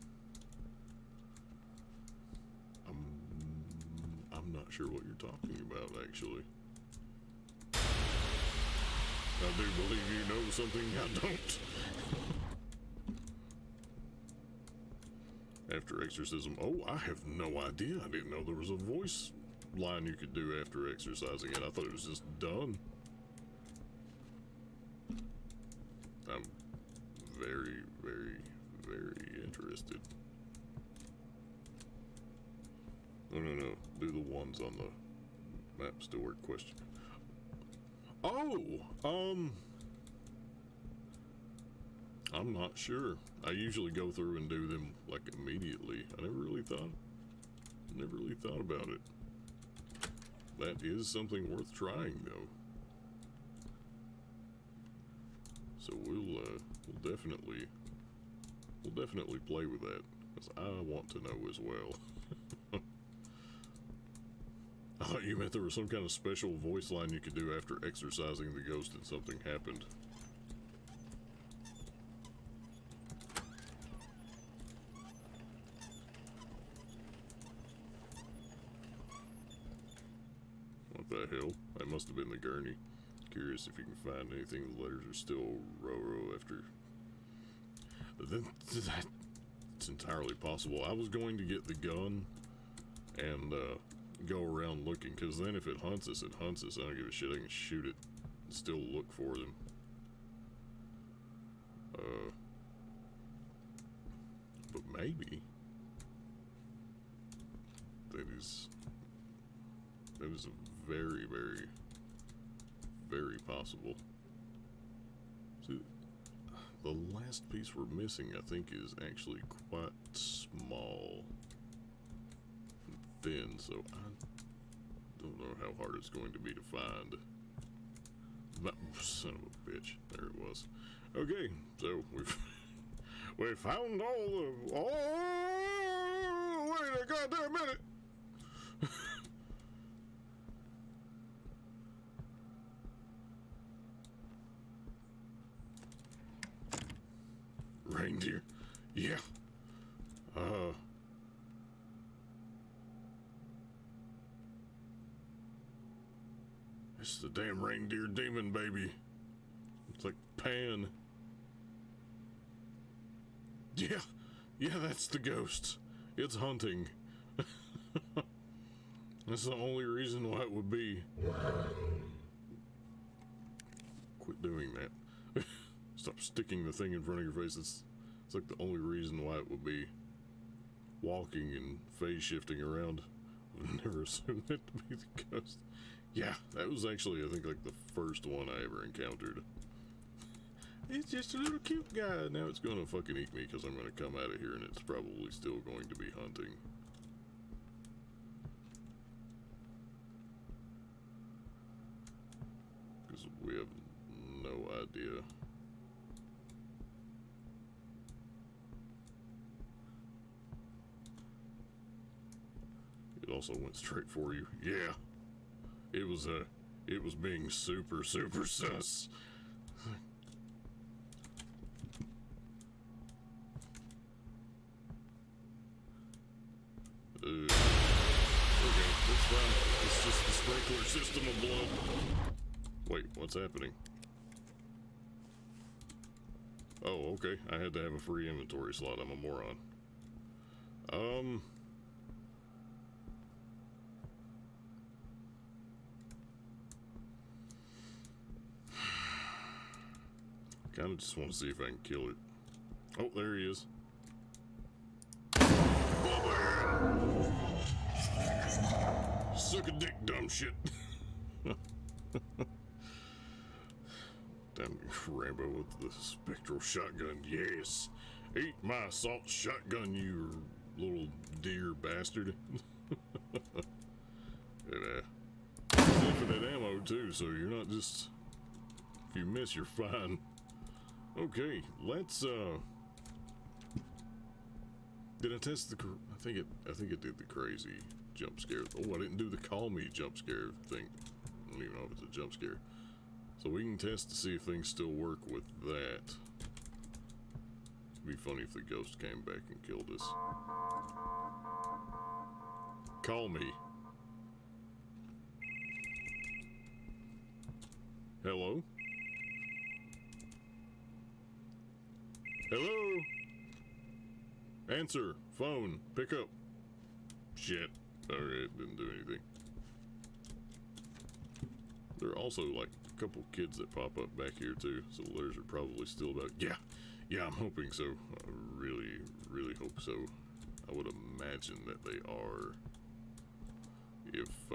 I'm not sure what you're talking about, actually. I do believe you know something I don't. After exorcism. Oh, I have no idea. I didn't know there was a voice line you could do after exercising it. I thought it was just done. I'm very, very, very interested. No. Do the ones on the map still work? Question. Oh, I'm not sure. I usually go through and do them like immediately. I never really thought about it. That is something worth trying, though. So we'll definitely play with that, because I want to know as well. I thought you meant there was some kind of special voice line you could do after exorcising the ghost and something happened. the hell? That must have been the gurney. Curious if you can find anything. The letters are still Roro after. That's entirely possible. I was going to get the gun and go around looking, because then if it hunts us, it hunts us. I don't give a shit. I can shoot it and still look for them. But maybe that is a very, very, very possible. See, the last piece we're missing, I think, is actually quite small and thin, so I don't know how hard it's going to be to find. But, son of a bitch, there it was. Okay, so we found all the. Oh, wait a goddamn minute! Reindeer, yeah. It's the damn reindeer demon, baby. It's like Pan. Yeah, that's the ghost. It's hunting. That's the only reason why it would be. Quit doing that. Stop sticking the thing in front of your face. It's like the only reason why it would be walking and phase shifting around. I've never assumed that to be the ghost. Yeah, that was actually, I think, like the first one I ever encountered. It's just a little cute guy. Now it's gonna fucking eat me because I'm gonna come out of here and it's probably still going to be hunting. Because we have no idea. It also went straight for you. Yeah. It was being super sus. Okay, that's fine. It's just the sprinkler system of blood. Wait, what's happening? Oh, okay. I had to have a free inventory slot. I'm a moron. Kinda just want to see if I can kill it. Oh, there he is. Suck a dick, dumb shit. Damn Rambo with the spectral shotgun. Yes. Eat my assault shotgun, you little deer bastard. And infinite ammo too, so you're not just, if you miss, you're fine. Okay, let's did I test the I think it did the crazy jump scare. Oh, I didn't do the call me jump scare thing. I don't even know if it's a jump scare. So we can test to see if things still work with that. It'd be funny if the ghost came back and killed us. Call me. Hello? Hello? Answer. Phone. Pick up. Shit. Alright, it didn't do anything. There are also like a couple kids that pop up back here too, so the letters are probably still about. Yeah, I'm hoping so. I really hope so. I would imagine that they are. If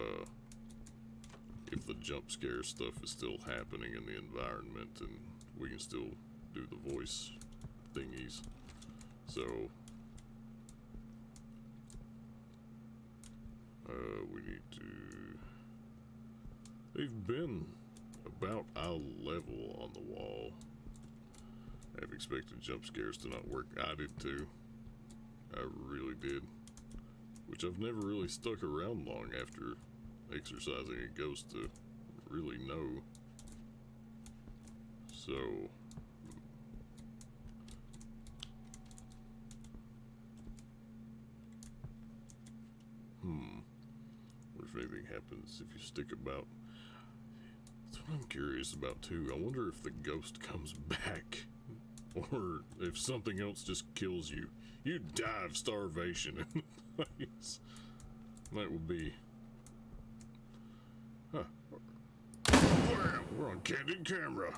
the jump scare stuff is still happening in the environment and we can still do the voice thingies. So we need to. They've been about eye level on the wall. I've expected jump scares to not work. I did too. I really did. Which I've never really stuck around long after exercising a ghost to really know. So if anything happens if you stick about. That's what I'm curious about too. I wonder if the ghost comes back, or if something else just kills you. You die of starvation in the place. That would be. Huh. Wow, we're on candid camera.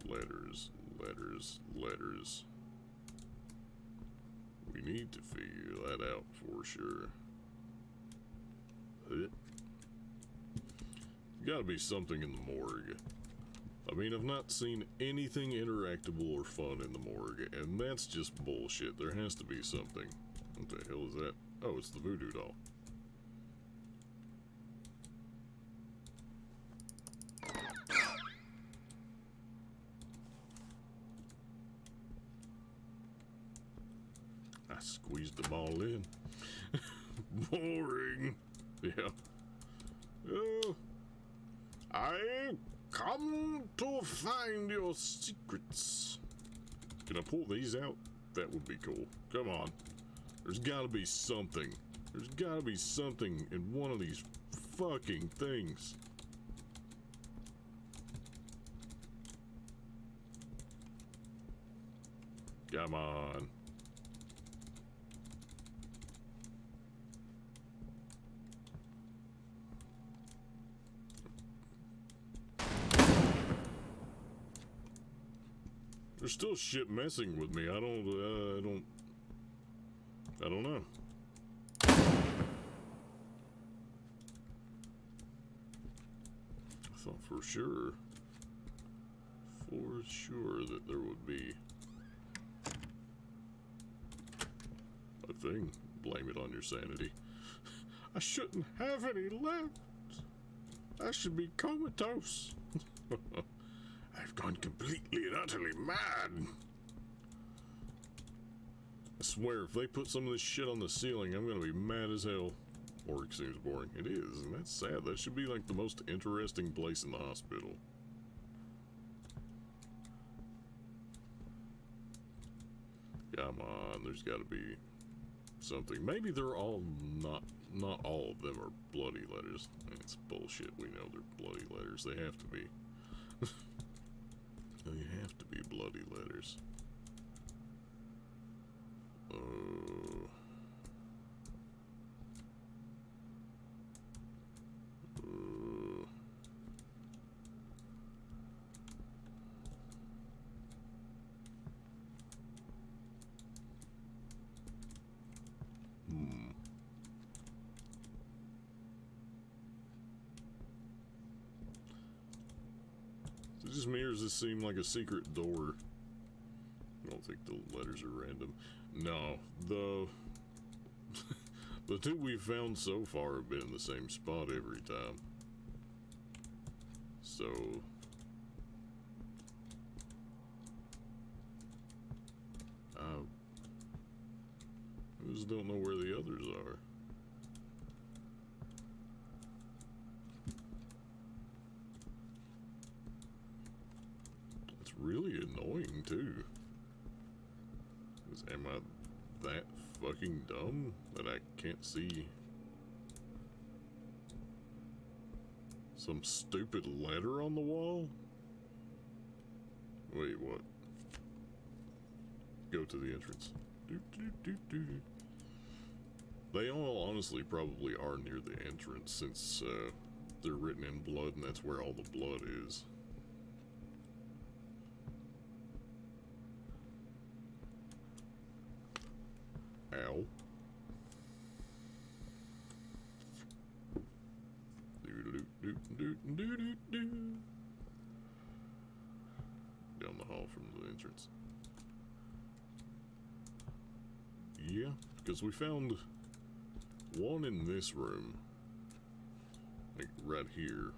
Letters. We need to figure that out for sure. There's gotta be something in the morgue. I mean, I've not seen anything interactable or fun in the morgue, and that's just bullshit. There has to be something. What the hell is that? Oh, it's the voodoo doll. I squeezed them all in. Boring. Yeah. Oh, I come to find your secrets. Can I pull these out? That would be cool. Come on. There's gotta be something. There's gotta be something in one of these fucking things. Come on. There's still shit messing with me. I don't know. I thought for sure that there would be a thing. Blame it on your sanity. I shouldn't have any left. I should be comatose. I've gone completely and utterly mad. I swear, if they put some of this shit on the ceiling, I'm gonna be mad as hell. Morgue seems boring. It is, and that's sad. That should be like the most interesting place in the hospital. Come on, there's gotta be something. Maybe they're all not all of them are bloody letters. It's bullshit. We know they're bloody letters. They have to be. They have to be bloody letters. Is it just me, or does this seem like a secret door? I don't think the letters are random. No, the two we've found so far have been in the same spot every time. So I just don't know where the others are. It's really annoying too. Am I that fucking dumb that I can't see some stupid letter on the wall? Wait, what? Go to the entrance. They all honestly probably are near the entrance, since they're written in blood and that's where all the blood is. Ow. Down the hall from the entrance. Yeah, because we found one in this room. Like right here.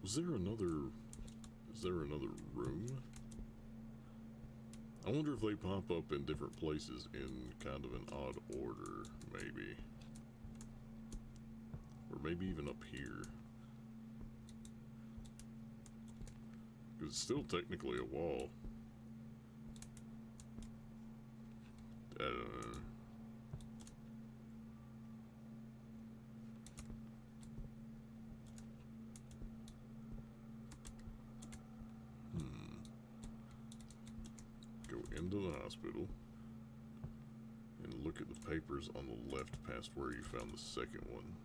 Is there another room? I wonder if they pop up in different places in kind of an odd order, maybe. Or maybe even up here. Because it's still technically a wall. Go into the hospital and look at the papers on the left past where you found the second one.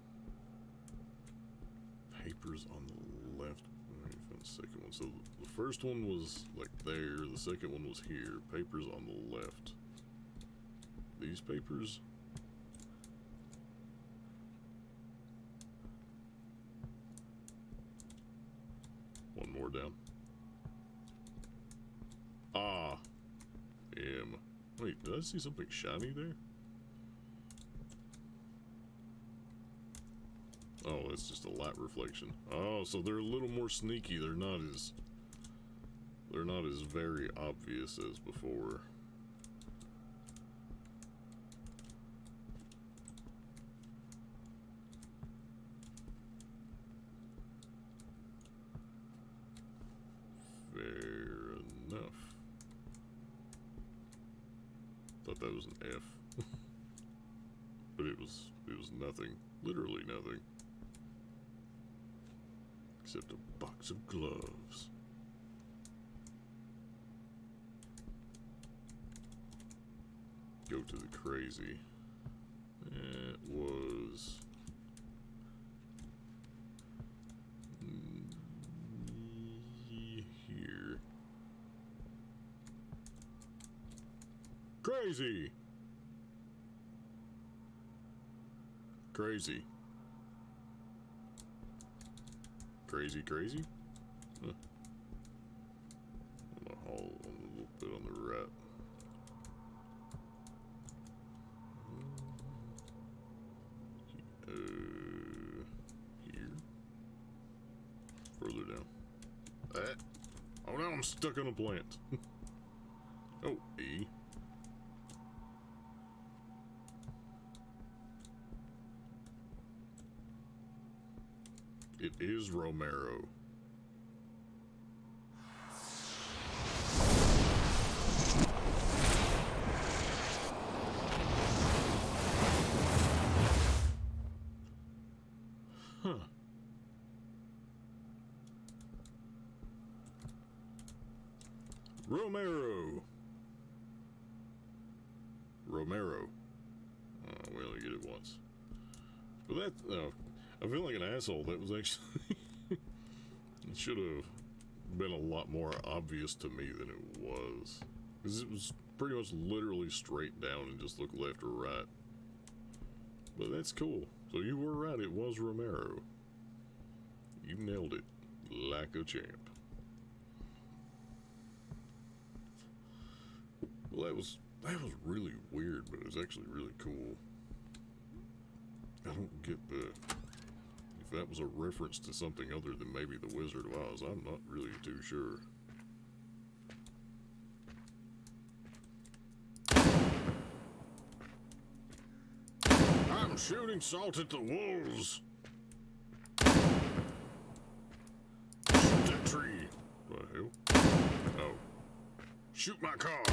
Papers on the left where you found the second one. So the first one was like there, the second one was here. Papers on the left. These papers? One more down. Ah. M. Wait, did I see something shiny there? Oh, it's just a light reflection. Oh, so they're a little more sneaky. They're not as very obvious as before. Fair enough. Thought that was an F. But it was nothing. Literally nothing. Except a box of gloves. Go to the crazy. It was... here. Crazy! Crazy. Crazy, crazy? Huh. I'm gonna haul on a little bit on the right. Here. Further down. Oh, now I'm stuck on a plant. Oh, E. It is Romero. Huh. Romero. Romero. We only get it once. But that, I feel like an asshole. That was actually... it should have been a lot more obvious to me than it was. Because it was pretty much literally straight down and just look left or right. But that's cool. So you were right, it was Romero. You nailed it like a champ. Well, that was really weird, but it was actually really cool. I don't get the... if that was a reference to something other than maybe the Wizard of Oz, I'm not really too sure. I'm shooting salt at the wolves! Shoot that tree! What the hell? Oh. Shoot my car!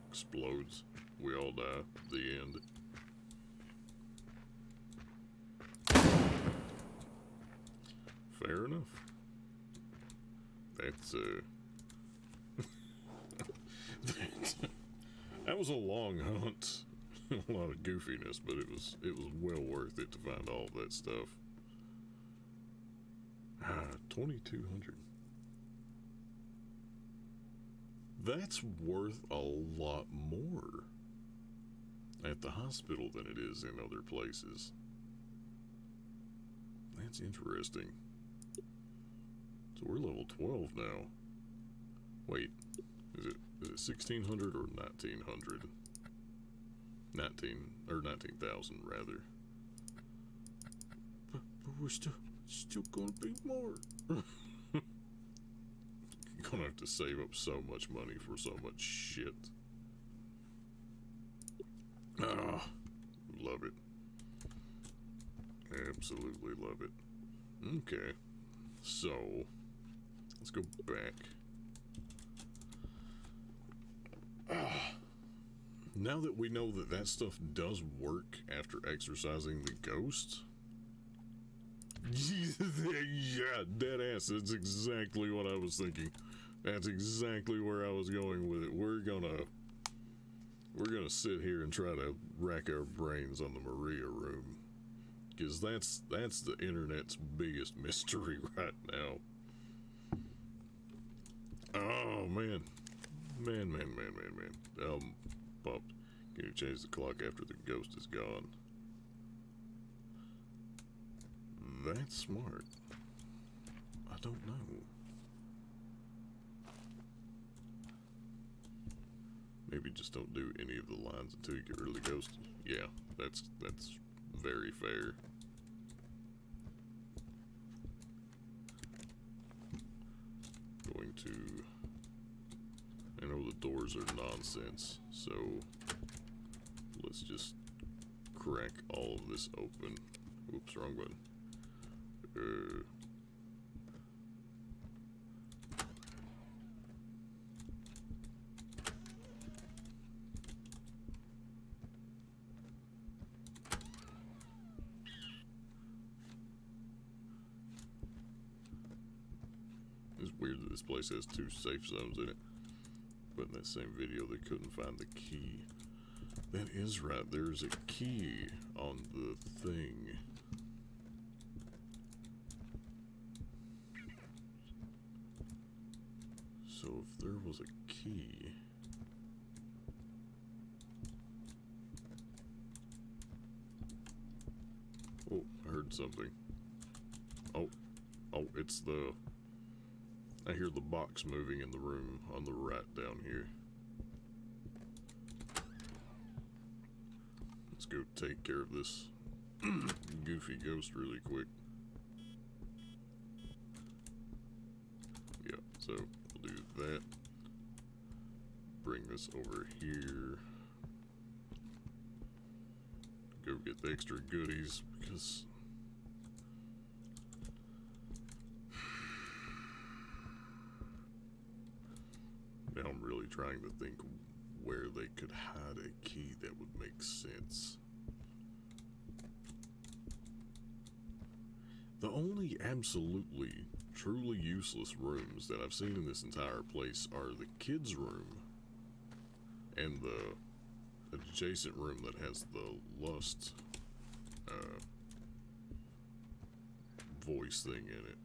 Explodes. We all die. The end. Fair enough. That's, that was a long hunt. A lot of goofiness, but it was well worth it to find all of that stuff. 2,200. That's worth a lot more at the hospital than it is in other places. That's interesting. So we're level 12 now. Wait, is it 1,600 or 1,900? 19,000 rather. But we're still gonna be more. You're gonna have to save up so much money for so much shit. Ah, love it. Absolutely love it. Okay, so Let's go back. Now that we know that that stuff does work after exorcising the ghost. Yeah, dead ass. That's exactly what I was thinking. That's exactly where I was going with it. We're gonna sit here and try to rack our brains on the Maria room, because that's the internet's biggest mystery right now. Oh man. Bumped. Can you change the clock after the ghost is gone? That's smart. I don't know. Maybe just don't do any of the lines until you get rid of the ghost. Yeah, that's very fair. Going to... I know the doors are nonsense, so let's just crack all of this open. Oops, wrong button. It's weird that this place has 2 safe zones in it. But in that same video, they couldn't find the key. That is right. There's a key on the thing. So if there was a key... Oh, I heard something. Oh, it's the... I hear the box moving in the room on the right down here. Let's go take care of this goofy ghost really quick. Yeah, so we'll do that. Bring this over here. Go get the extra goodies, because... now I'm really trying to think where they could hide a key that would make sense. The only absolutely, truly useless rooms that I've seen in this entire place are the kids' room and the adjacent room that has the lust voice thing in it.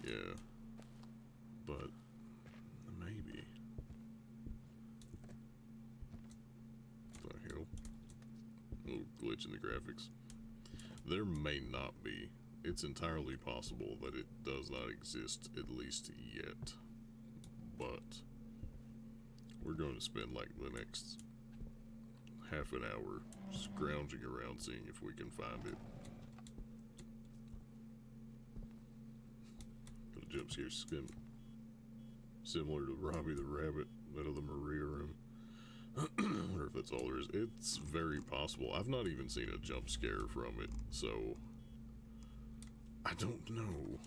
Yeah. But maybe. What the hell? Little glitch in the graphics. There may not be. It's entirely possible that it does not exist, at least yet. But we're going to spend like the next half an hour scrounging around seeing if we can find it. The jump scare similar to Robbie the Rabbit out of the Maria room. I wonder if that's all there is. It's very possible. I've not even seen a jump scare from it, so I don't know.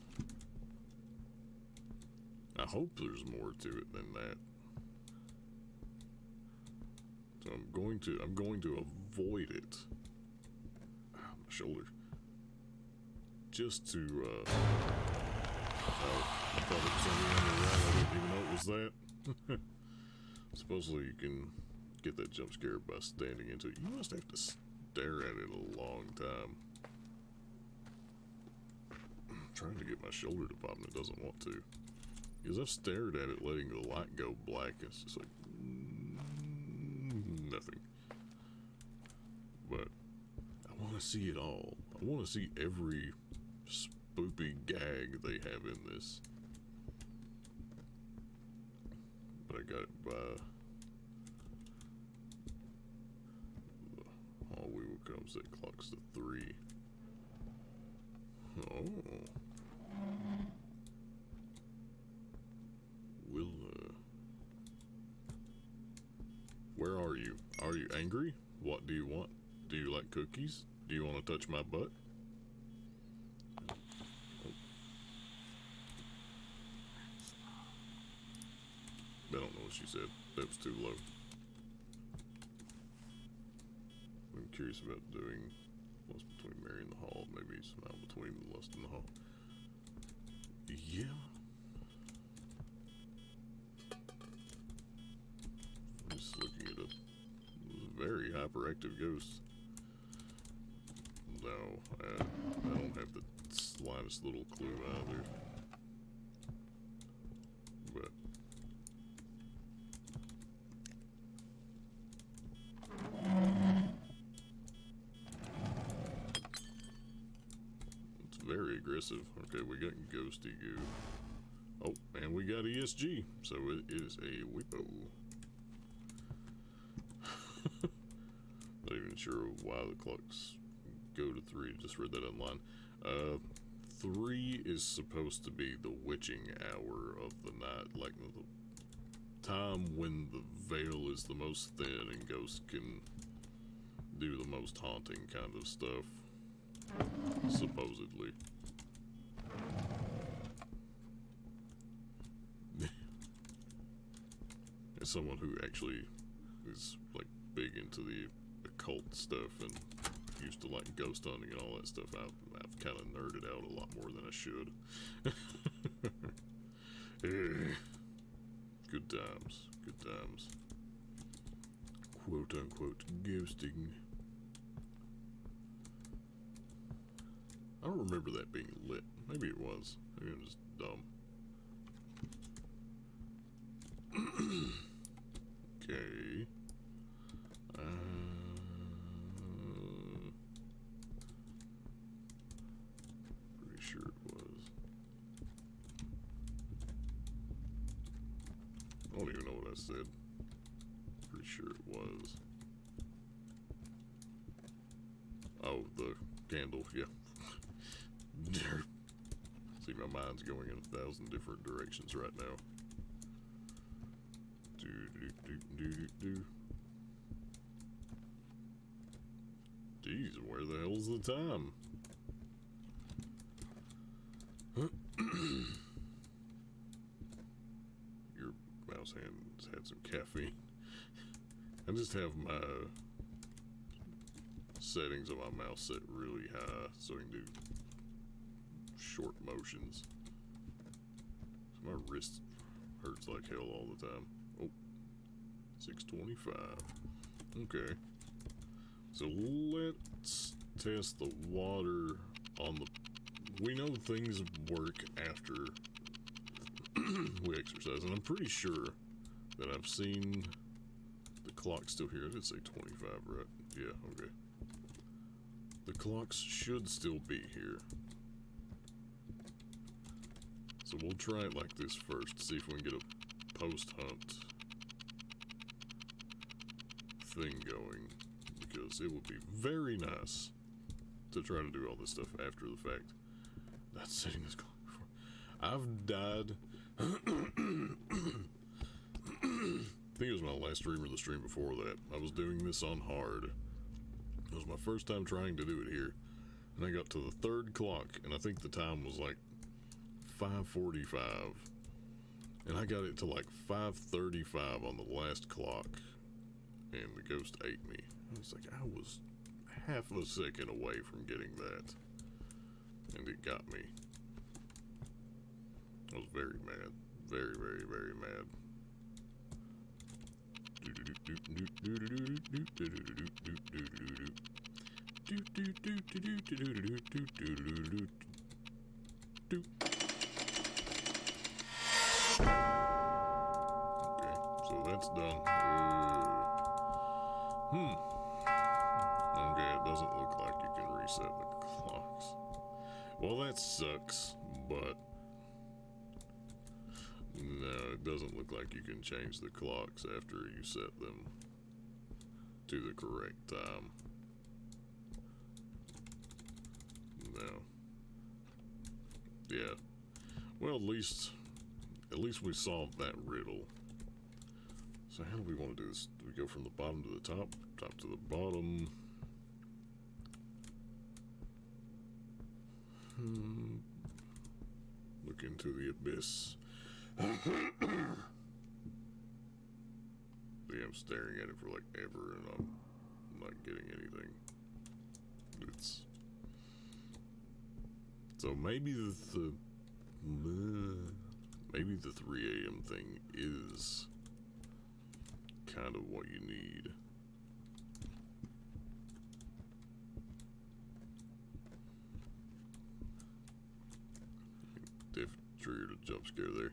I hope there's more to it than that. So I'm going to avoid it. Ah, my shoulder. Just to I thought it was something on the right. I didn't even know it was that. Supposedly you can get that jump scare by standing into it. You must have to stare at it a long time. I'm trying to get my shoulder to pop and it doesn't want to. Because I've stared at it letting the light go black. It's just like nothing. But I want to see it all. I want to see every spoopy gag they have in this. But I got it by the hallway comes that clocks to 3. Oh. We'll where are you? Are you angry? What do you want? Do you like cookies? Do you want to touch my butt? I don't know what she said. That was too low. I'm curious about doing Lust Between Mary and the Hall. Maybe somehow between the Lust and the Hall. Yeah. I'm just looking at a very hyperactive ghost. No, I don't have the slightest little clue either. But it's very aggressive. Okay, we got Ghosty Goo. Oh, and we got ESG, so it is a Whippo. Not even sure why the clocks go to 3. Just read that online. 3 is supposed to be the witching hour of the night, like the time when the veil is the most thin and ghosts can do the most haunting kind of stuff, supposedly. As someone who actually is like big into the occult stuff and used to like ghost hunting and all that stuff, I've kind of nerded out a lot more than I should. Good times, good times. Quote unquote ghosting. I don't remember that being lit. Maybe it was. Maybe I'm just dumb. Okay. Pretty sure it was. I don't even know what I said. Pretty sure it was. Oh, the candle, yeah. See, my mind's going in 1,000 different directions right now. Jeez, where the hell's the time? Your mouse hand's had some caffeine. I just have my settings on my mouse set really high so I can do short motions. So my wrist hurts like hell all the time. Oh, 625. Okay. So let's test the water on the... We know things work after we exercise, and I'm pretty sure that I've seen the clock still here. I did say 25, right? Yeah, okay. The clocks should still be here. So we'll try it like this first, see if we can get a post-hunt thing going. Because it would be very nice to try to do all this stuff after the fact. Not setting this clock before. I've died. I think it was my last stream or the stream before that. I was doing this on hard. It was my first time trying to do it here. And I got to the 3rd clock, and I think the time was like 5:45. And I got it to like 5:35 on the last clock. And the ghost ate me. I was like, I was half a second away from getting that. And it got me. I was very mad. Very, very, very mad. Okay, so that's done. Okay, it doesn't look like you can reset the clocks. Well, that sucks, but no, it doesn't look like you can change the clocks after you set them to the correct time. No. Yeah. Well, at least we solved that riddle. So how do we want to do this? Do we go from the bottom to the top? Top to the bottom? Look into the abyss. staring at it for like ever and I'm not getting anything. It's so maybe maybe the 3 a.m. thing is kind of what you need. If triggered a jump scare there.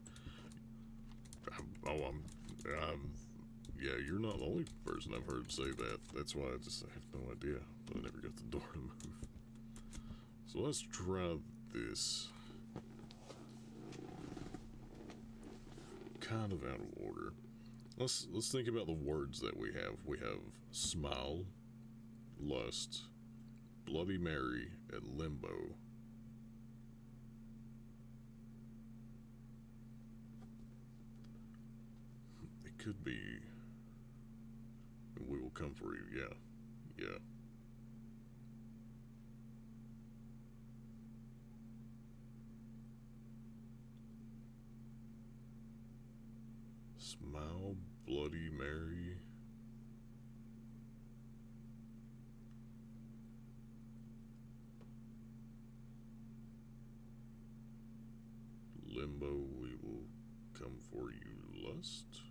Yeah, you're not the only person I've heard say that. That's why I have no idea. But I never got the door to move. So let's try this. Kind of out of order. Let's think about the words that we have. We have smile, lust, Bloody Mary, and limbo. It could be we will come for you. Yeah. Smile, Bloody Mary. Limbo, we will come for you, lust.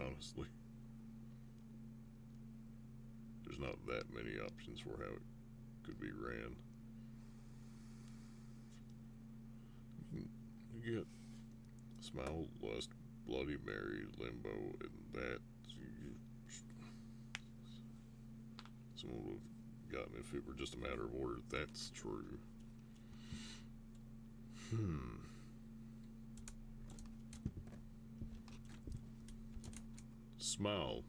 Honestly, there's not that many options for how it could be ran. You get smile, lust, Bloody Mary, limbo, and that. Someone would have gotten if it were just a matter of order. That's true. Smile.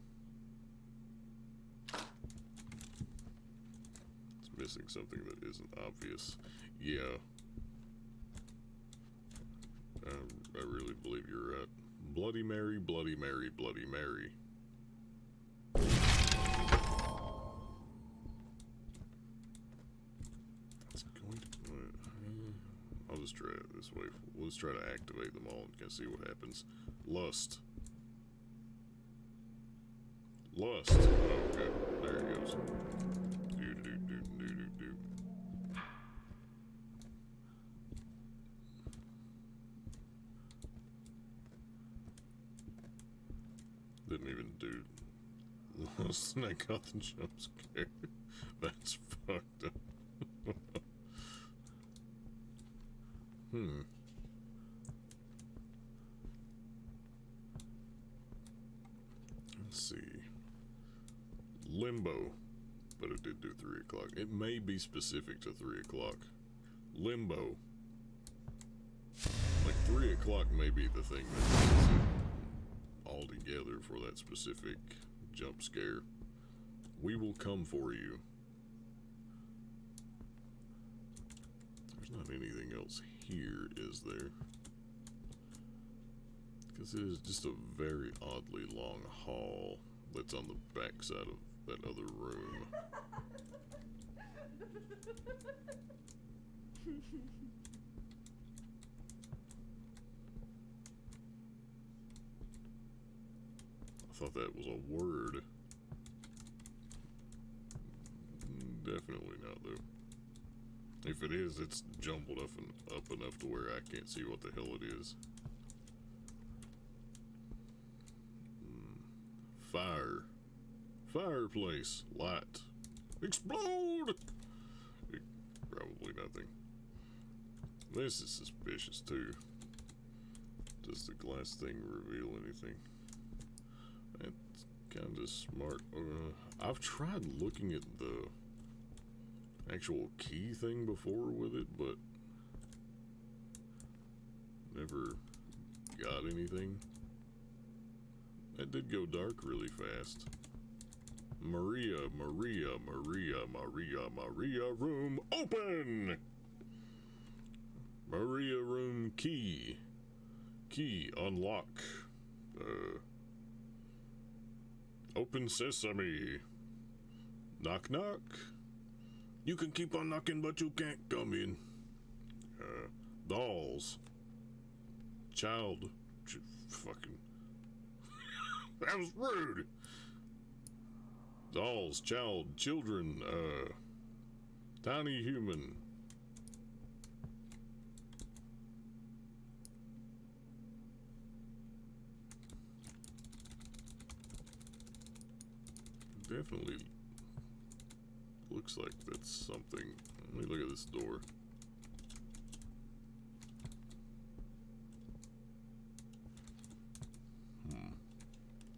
It's missing something that isn't obvious. Yeah. I really believe you're right. Bloody Mary, Bloody Mary, Bloody Mary. It's going to... I'll just try it this way. We'll just try to activate them all and can see what happens. Lust. Lust. Oh, okay. There it goes. Do. Didn't even do Lust and I got the jump scare. That's fucked up. Let's see. Limbo. But it did do 3 o'clock. It may be specific to 3 o'clock. Limbo. Like 3 o'clock may be the thing that makes it all together for that specific jump scare. We will come for you. There's not anything else here, is there? Because it is just a very oddly long hall that's on the back side of that other room. I thought that was a word. Definitely not, though. If it is, it's jumbled up enough to where I can't see what the hell it is. Fire. Fireplace. Light. Explode! Probably nothing. This is suspicious, too. Does the glass thing reveal anything? That's kind of smart. I've tried looking at the actual key thing before with it, but never got anything. That did go dark really fast. Maria, room open! Maria room key. Key unlock. Open sesame. Knock knock. You can keep on knocking, but you can't come in. Dolls. child. Fucking. That was rude. Dolls, child, children, tiny human. Definitely looks like that's something. Let me look at this door.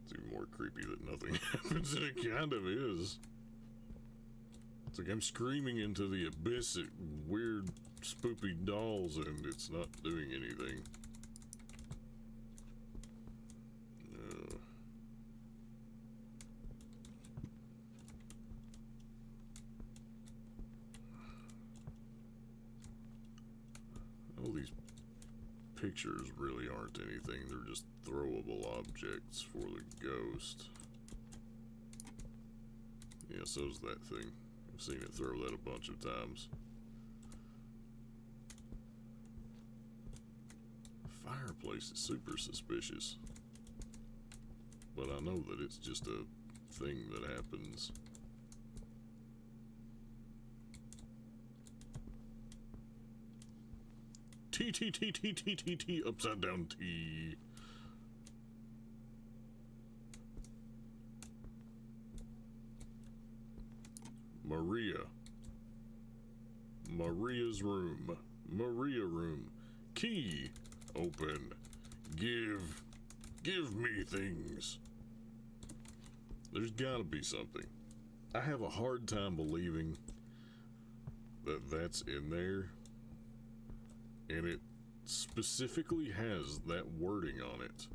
It's even more creepy that nothing happens, and it kind of is. It's like I'm screaming into the abyss at weird, spoopy dolls, and it's not doing anything. All these pictures really aren't anything. They're just throwable objects for the ghost. Yeah, so's that thing. I've seen it throw that a bunch of times. Fireplace is super suspicious. But I know that it's just a thing that happens. T, upside down T. Maria's room. Maria room. Key. Open. Give me things. There's gotta be something. I have a hard time believing that that's in there. And it specifically has that wording on it.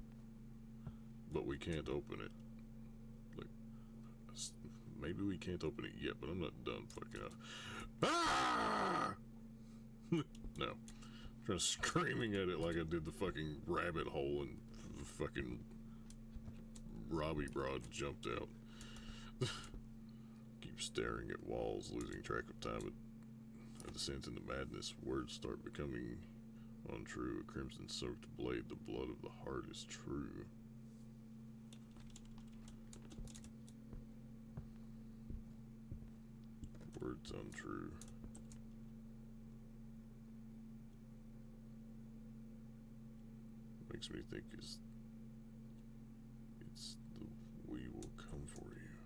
But we can't open it. Like, maybe we can't open it yet, but I'm not done fucking up. Ah! No. I'm trying screaming at it like I did the fucking rabbit hole and the fucking Robbie Broad jumped out. Keep staring at walls, losing track of time. A descent into madness. Words start becoming untrue. A crimson-soaked blade. The blood of the heart is true. Words untrue. Makes me think it's the we will come for you.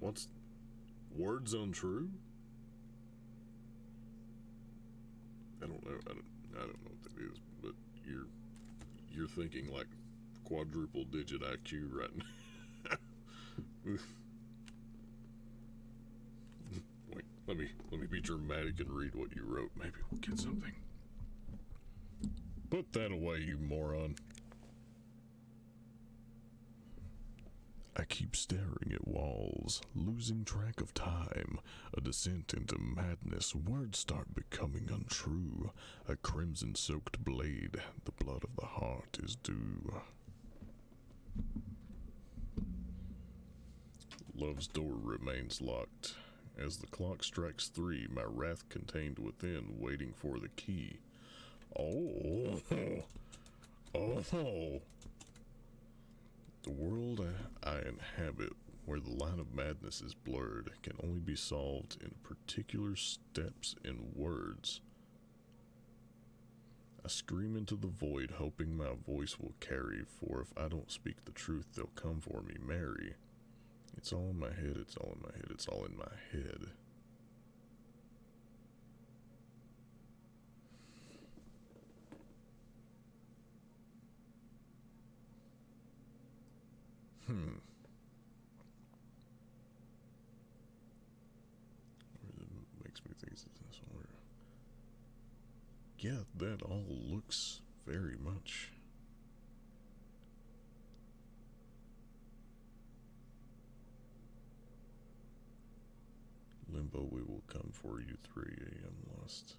What's words untrue? I don't know. I don't know what that is, but you're thinking like quadruple digit IQ right now. Wait, let me be dramatic and read what you wrote. Maybe we'll get something. Put that away, you moron. I keep staring at walls, losing track of time. A descent into madness. Words start becoming untrue. A crimson-soaked blade. The blood of the heart is due. Love's door remains locked. As the clock strikes 3, my wrath contained within, waiting for the key. Oh. The world I inhabit, where the line of madness is blurred, can only be solved in particular steps in words. I scream into the void, hoping my voice will carry, for if I don't speak the truth, they'll come for me, Mary. It's all in my head, it's all in my head, it's all in my head. Makes me think it's this order. Yeah, that all looks very much. Limbo, we will come for you, 3 a.m. Lust.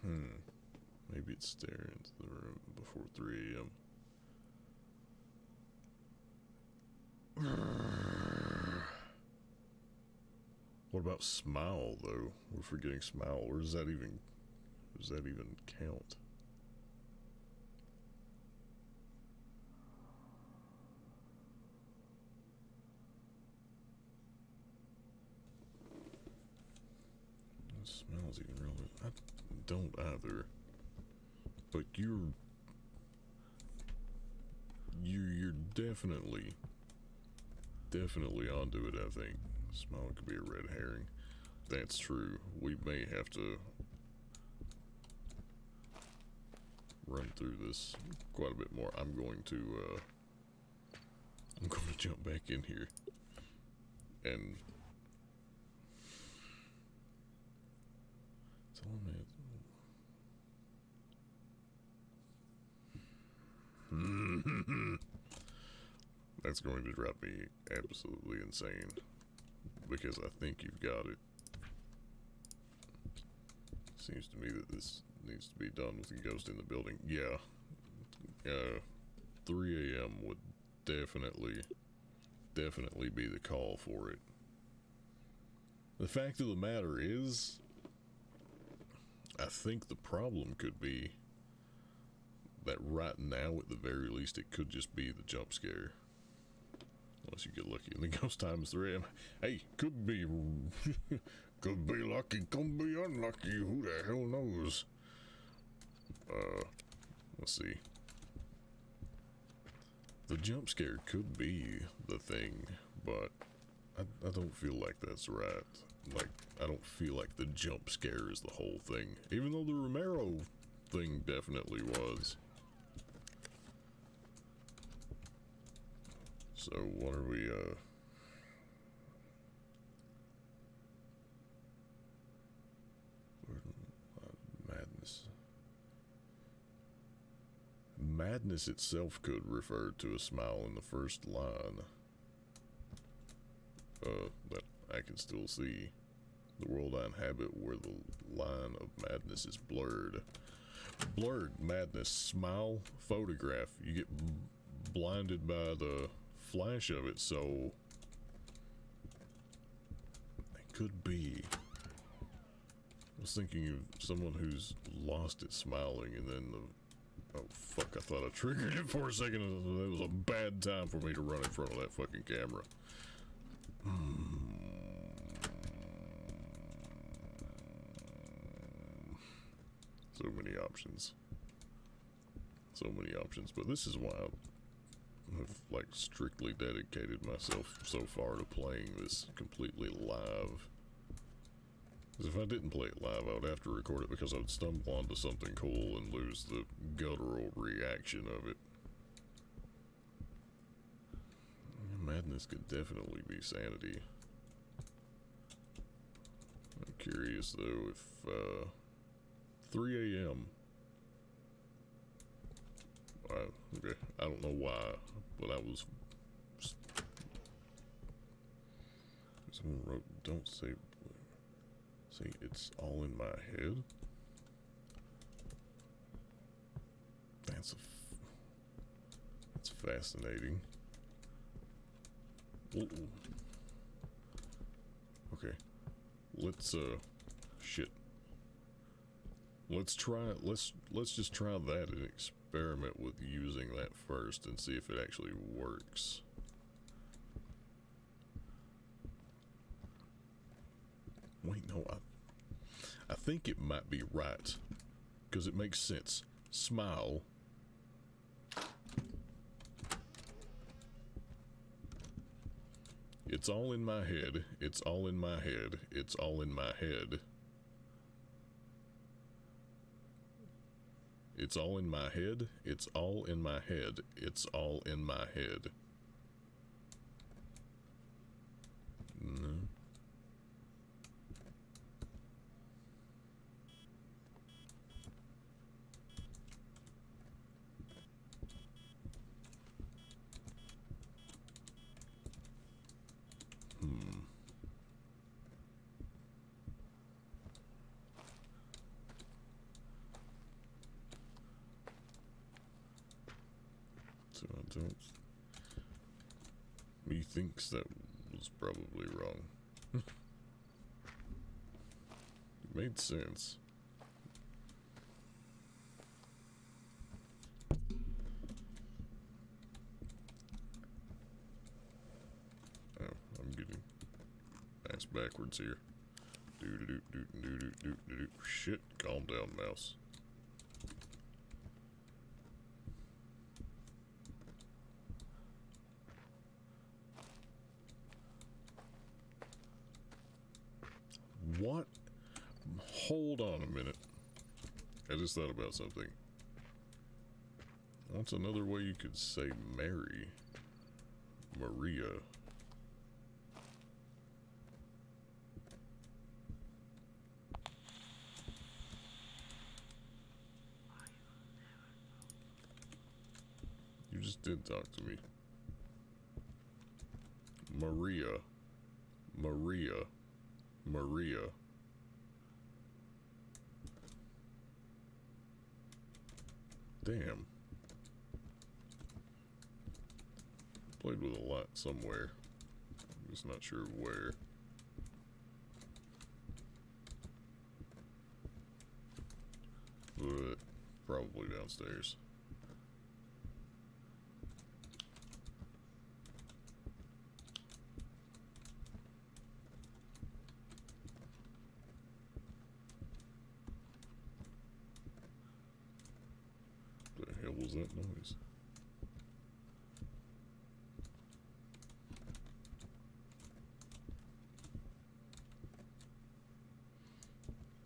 Maybe it's staring into the room before 3 a.m. What about smile, though? We're forgetting smile. Where does that even count? What smells even relevant? I don't either. But you're definitely onto it, I think. Smile could be a red herring. That's true. We may have to run through this quite a bit more. I'm going to jump back in here and tell him that's going to drive me absolutely insane because I think you've got it. Seems to me that this needs to be done with the ghost in the building. Yeah. 3 a.m. would definitely be the call for it. The fact of the matter is, I think the problem could be that right now, at the very least, it could just be the jump scare. Unless you get lucky and the ghost time is 3 a.m. Hey, could be could be lucky, could be unlucky, who the hell knows? Let's see. The jump scare could be the thing, but I don't feel like that's right. Like, I don't feel like the jump scare is the whole thing, even though the Romero thing definitely was. So what are we, madness. Madness itself could refer to a smile in the first line. That I can still see. The world I inhabit where the line of madness is blurred. Blurred madness, smile, photograph. You get blinded by the flash of it, so it could be. I was thinking of someone who's lost it smiling and then oh fuck, I thought I triggered it for a second. It was a bad time for me to run in front of that fucking camera. So many options. So many options, but this is why I've like strictly dedicated myself so far to playing this completely live. Because if I didn't play it live, I would have to record it because I would stumble onto something cool and lose the guttural reaction of it. Madness could definitely be sanity. I'm curious though if 3 a.m. Okay, I don't know why, but I was. Someone wrote, "Don't say it's all in my head." That's fascinating. Ooh. Okay, let's shit. Let's just try that and experiment with using that first and see if it actually works. Wait, no, I think it might be right because it makes sense. Smile. It's all in my head. It's all in my head. It's all in my head. It's all in my head. It's all in my head. It's all in my head. No. So I don't... Methinks that was probably wrong. It made sense. Oh, I'm getting ass backwards here. Shit, calm down, mouse. What? Hold on a minute. I just thought about something. What's another way you could say Mary? Maria. You just did talk to me. Maria. Maria. Maria. Damn. Played with a lot somewhere. I'm just not sure where. But probably downstairs. What the hell was that noise?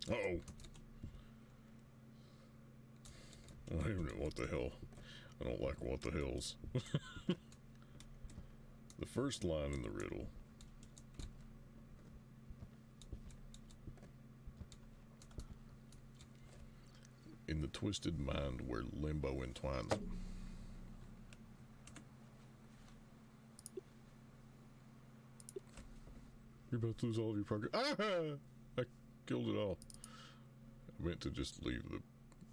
Uh-oh. I don't even know what the hell. I don't like what the hells. The first line in the riddle. In the twisted mind where limbo entwines. You're about to lose all of your progress. Ah! I killed it all. I meant to just leave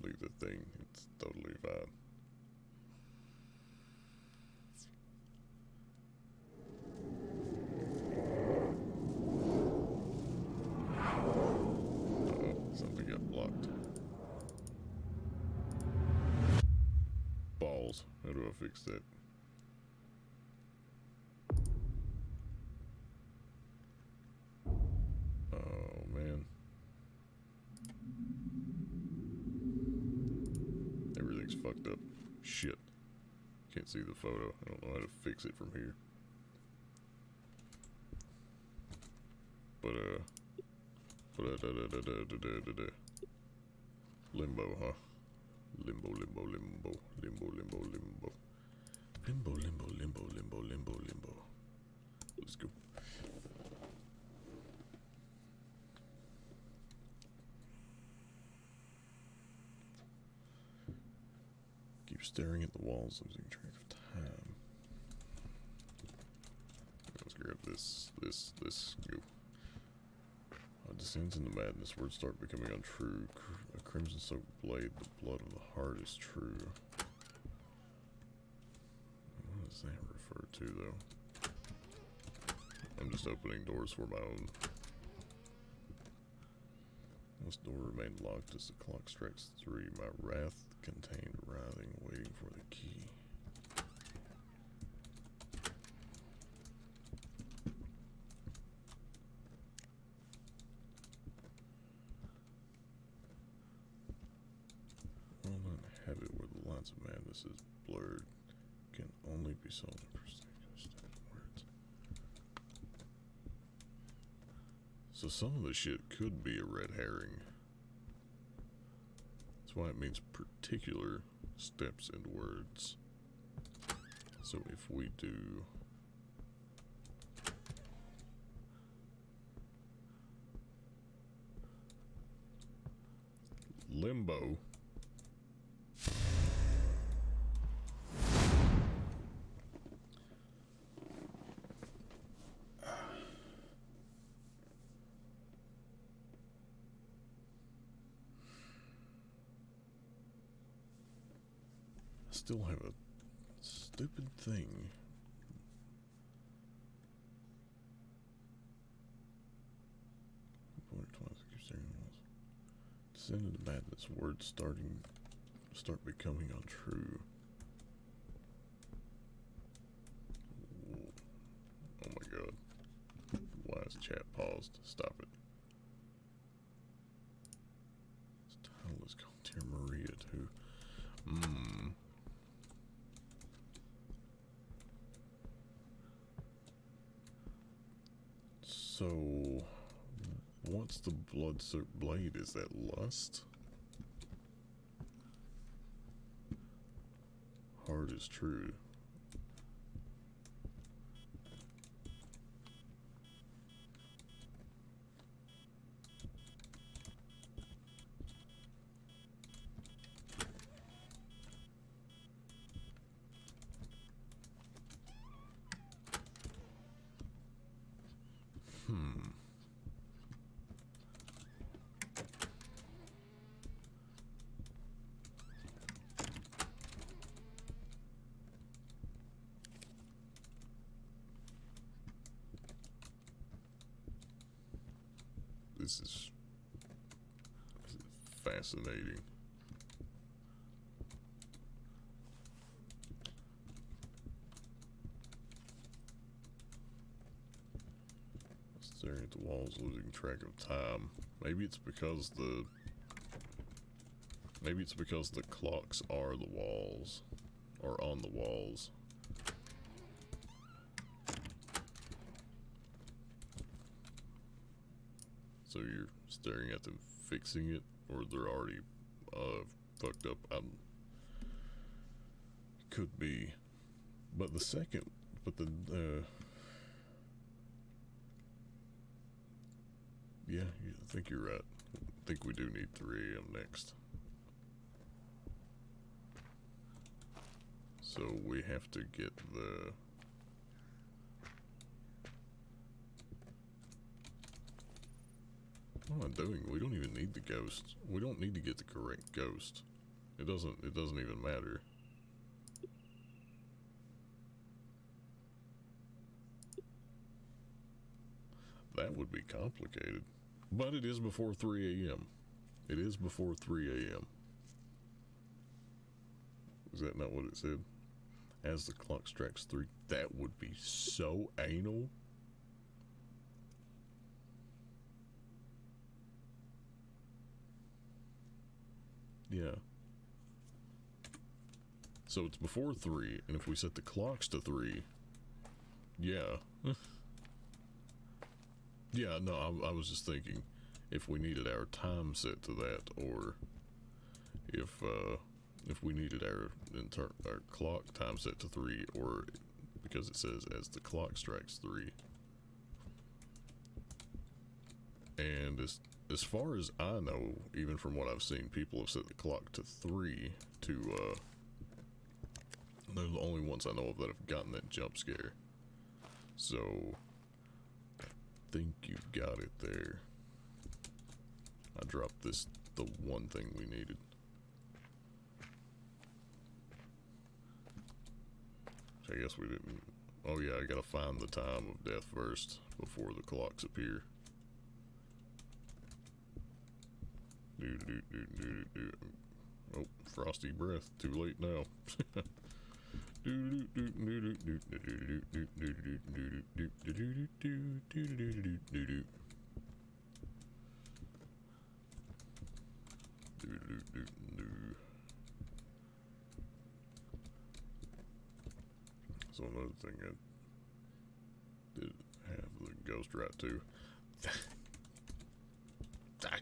the thing. It's totally fine. Uh-oh, something got blocked. Balls. How do I fix that? Oh, man. Everything's fucked up. Shit. Can't see the photo. I don't know how to fix it from here. But, limbo, huh? Limbo, limbo, limbo. Limbo, limbo, limbo. Limbo, limbo, limbo, limbo, limbo, limbo. Let's go. Keep staring at the walls, losing track of time. Let's grab this, go. Descends into madness, words start becoming untrue. A crimson-soaked blade, the blood of the heart is true. What does that refer to, though? I'm just opening doors for my own. This door remained locked as the clock strikes 3. My wrath contained writhing, waiting for the key. Well, inhabit where the lines of madness is blurred, can only be solved in perspective words. So some of the shit could be a red herring. That's why it means particular steps and words. So if we do limbo, still have a stupid thing. Descend into madness. Words start becoming untrue. Oh my god. Why is chat paused? Stop it. This title is called Dear Maria too. So, what's the blood-soaked blade? Is that lust? Heart is true. This is fascinating. Staring at the walls, losing track of time. Maybe it's because the clocks are the walls, or on the walls. So you're staring at them fixing it, or they're already fucked up. Could be, but yeah, I think you're right. I think we do need 3 AM next. So we have to get the... What am I doing? We don't even need the ghost. We don't need to get the correct ghost. It doesn't even matter. That would be complicated. But it is before 3 AM. It is before 3 AM. Is that not what it said? As the clock strikes 3. That would be so anal. Yeah. So it's before 3, and if we set the clocks to 3, yeah. Yeah, no, I was just thinking if we needed our time set to that, or if we needed our clock time set to 3, or because it says as the clock strikes 3. And as far as I know, even from what I've seen, people have set the clock to 3 to they're the only ones I know of that have gotten that jump scare. So I think you've got it there. I dropped the one thing we needed. Which I guess we didn't. Oh yeah, I gotta find the time of death first before the clocks appear. Oh, frosty breath. Too late now. So another thing I did have the ghost rat too. I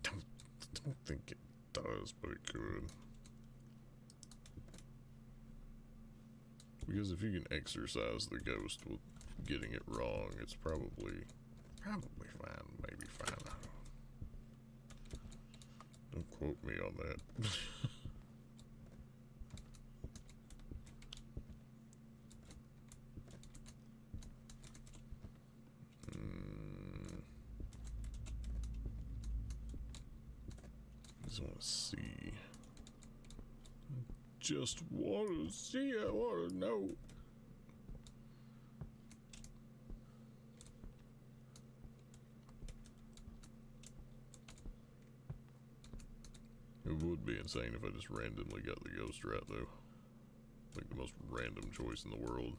don't think it does, but it could. Because if you can exercise the ghost with getting it wrong, it's probably fine, maybe fine. Don't quote me on that. I just want to see. just want to see, I want to know. It would be insane if I just randomly got the ghost rat, though. Like the most random choice in the world.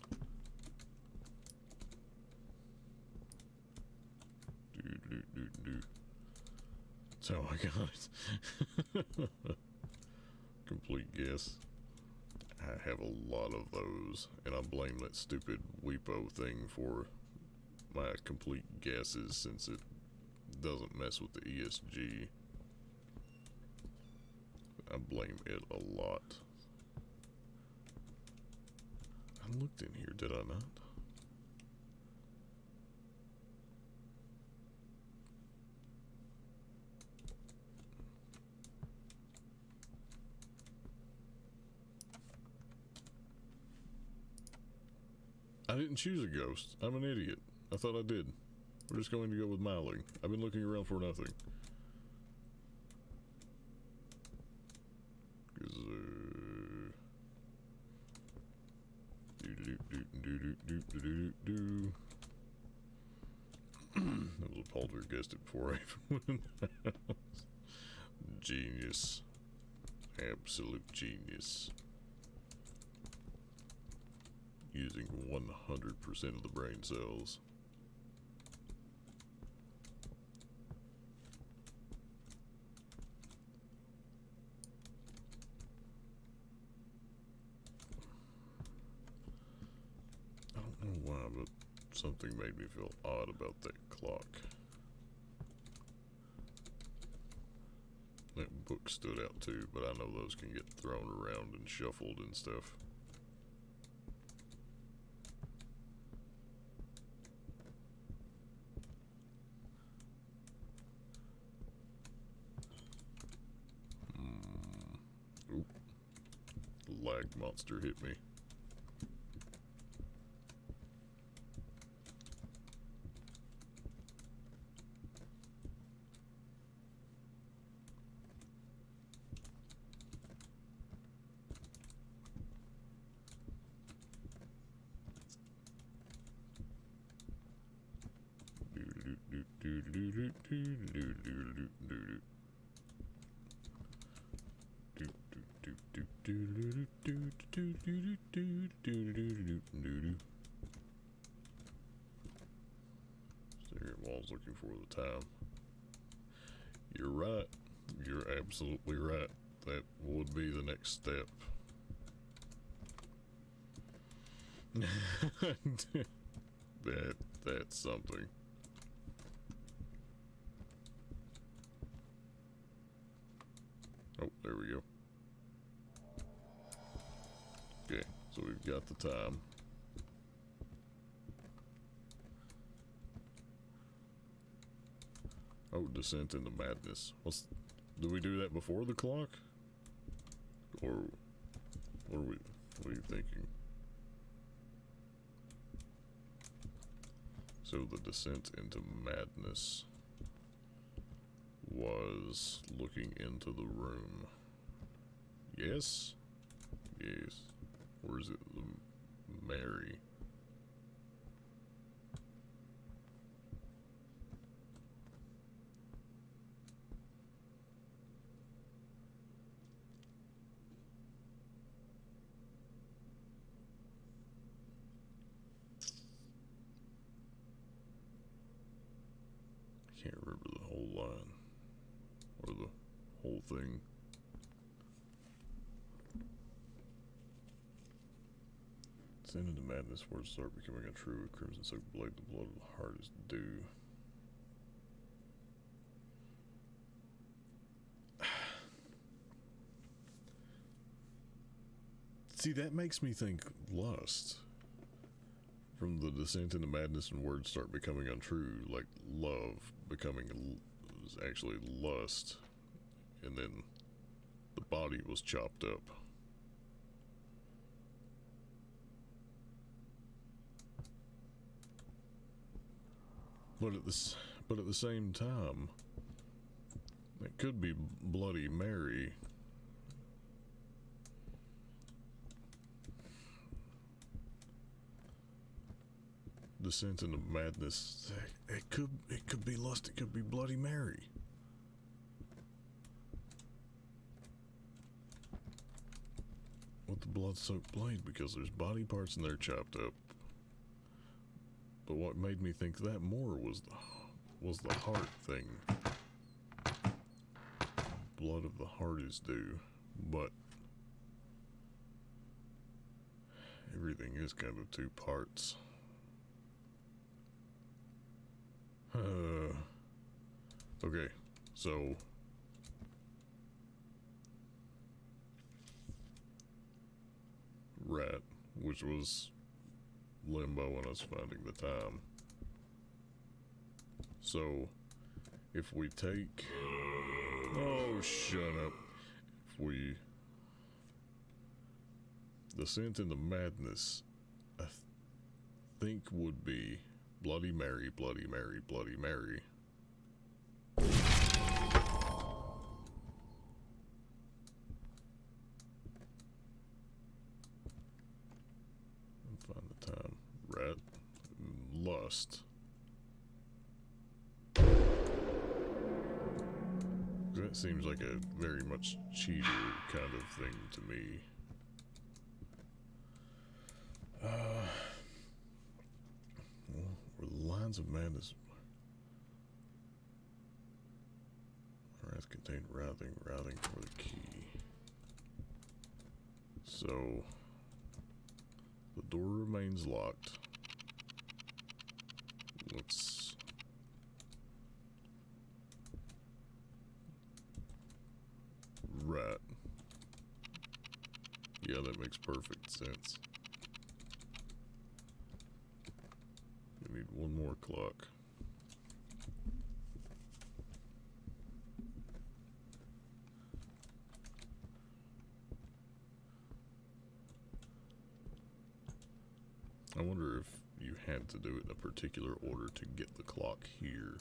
That's how I got it. Complete guess. I have a lot of those, and I blame that stupid Weepo thing for my complete guesses since it doesn't mess with the ESG. I blame it a lot. I looked in here, did I not? I didn't choose a ghost. I'm an idiot. I thought I did. We're just going to go with Mowling. I've been looking around for nothing. That was a poltergeist before I even went in the house. Genius. Absolute genius. Using 100% of the brain cells. I don't know why, but something made me feel odd about that clock. That book stood out too, but I know those can get thrown around and shuffled and stuff. Oop. The lag monster hit me. Staring at walls looking for the time. You're right. You're absolutely right. That would be the next step. That's something. Oh, there we go. Okay, so we've got the time. Oh, descent into madness. Do we do that before the clock? Or what are you thinking? So the descent into madness was looking into the room. Yes? Yes. Or is it Mary? I can't remember the whole line. Or the whole thing. Descend into madness, words start becoming untrue. Crimson soaked blade, the blood of the heart is due. See, that makes me think lust. From the descent into madness and words start becoming untrue, like love becoming actually lust, and then the body was chopped up. But at the same time, it could be Bloody Mary. descent into madness. It could be lust. It could be Bloody Mary. With the blood-soaked blade, because there's body parts in there chopped up. But what made me think that more was the heart thing. Blood of the heart is due, but everything is kind of two parts. Okay, so rat, which was limbo and us finding the time. So if we take, oh shut up, if we descent into madness, I think would be Bloody Mary, Bloody Mary, Bloody Mary. Find the time. Rat. Lust. That seems like a very much cheater kind of thing to me. Well, lines of madness. Wrath contained wrathing for the key. So the door remains locked. Let's rat. Yeah, that makes perfect sense. We need one more clock. I wonder if you had to do it in a particular order to get the clock here.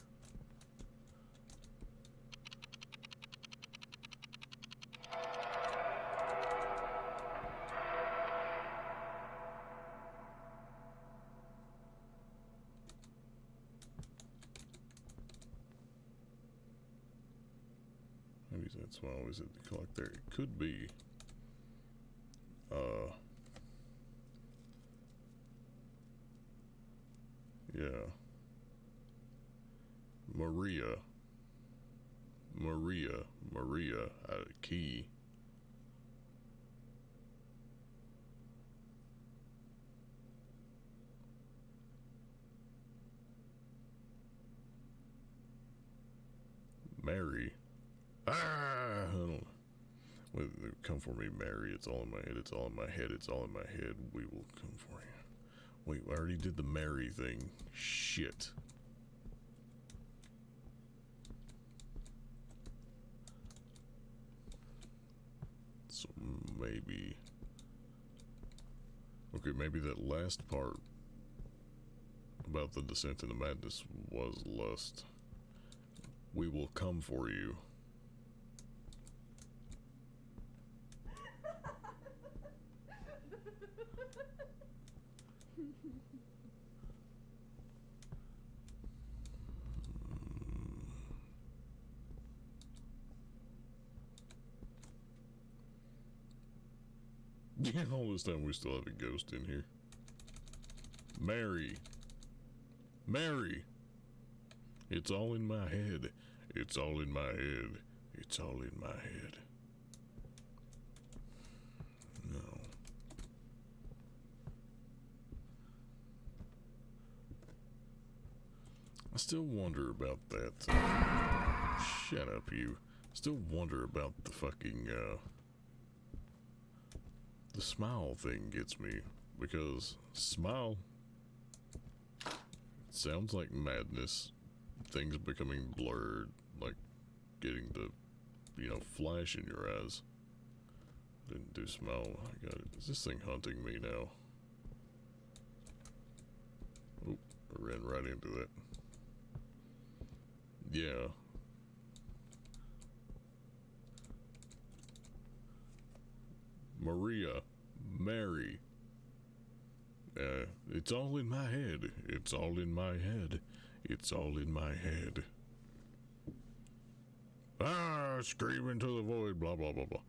Maybe that's why I always hit the clock there. It could be. Yeah. Maria, key. Mary. Ah! I don't know. Wait, come for me, Mary. It's all in my head. It's all in my head. It's all in my head. We will come for you. Wait, I already did the Mary thing. Shit. So maybe... Okay, maybe that last part about the descent into madness was lust. We will come for you. Yeah, all this time we still have a ghost in here. Mary. Mary. It's all in my head. It's all in my head. It's all in my head. No. I still wonder about that. Shut up, you. Still wonder about the fucking, the smile thing gets me, because smile sounds like madness, things becoming blurred, like getting the, flash in your eyes. Didn't do smile. I got it. Is this thing hunting me now? Oh, I ran right into that. Yeah. Maria, Mary. Yeah. It's all in my head. It's all in my head. It's all in my head. Scream into the void, blah, blah, blah, blah.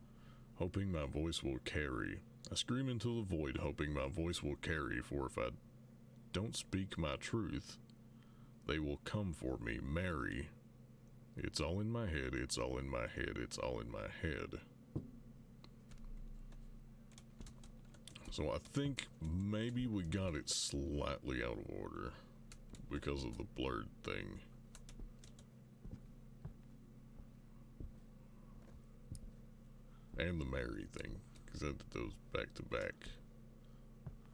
Hoping my voice will carry. I scream into the void, hoping my voice will carry, for if I don't speak my truth, they will come for me, Mary. It's all in my head, it's all in my head, it's all in my head. So I think maybe we got it slightly out of order because of the blurred thing. And the Mary thing, because I did those back to back.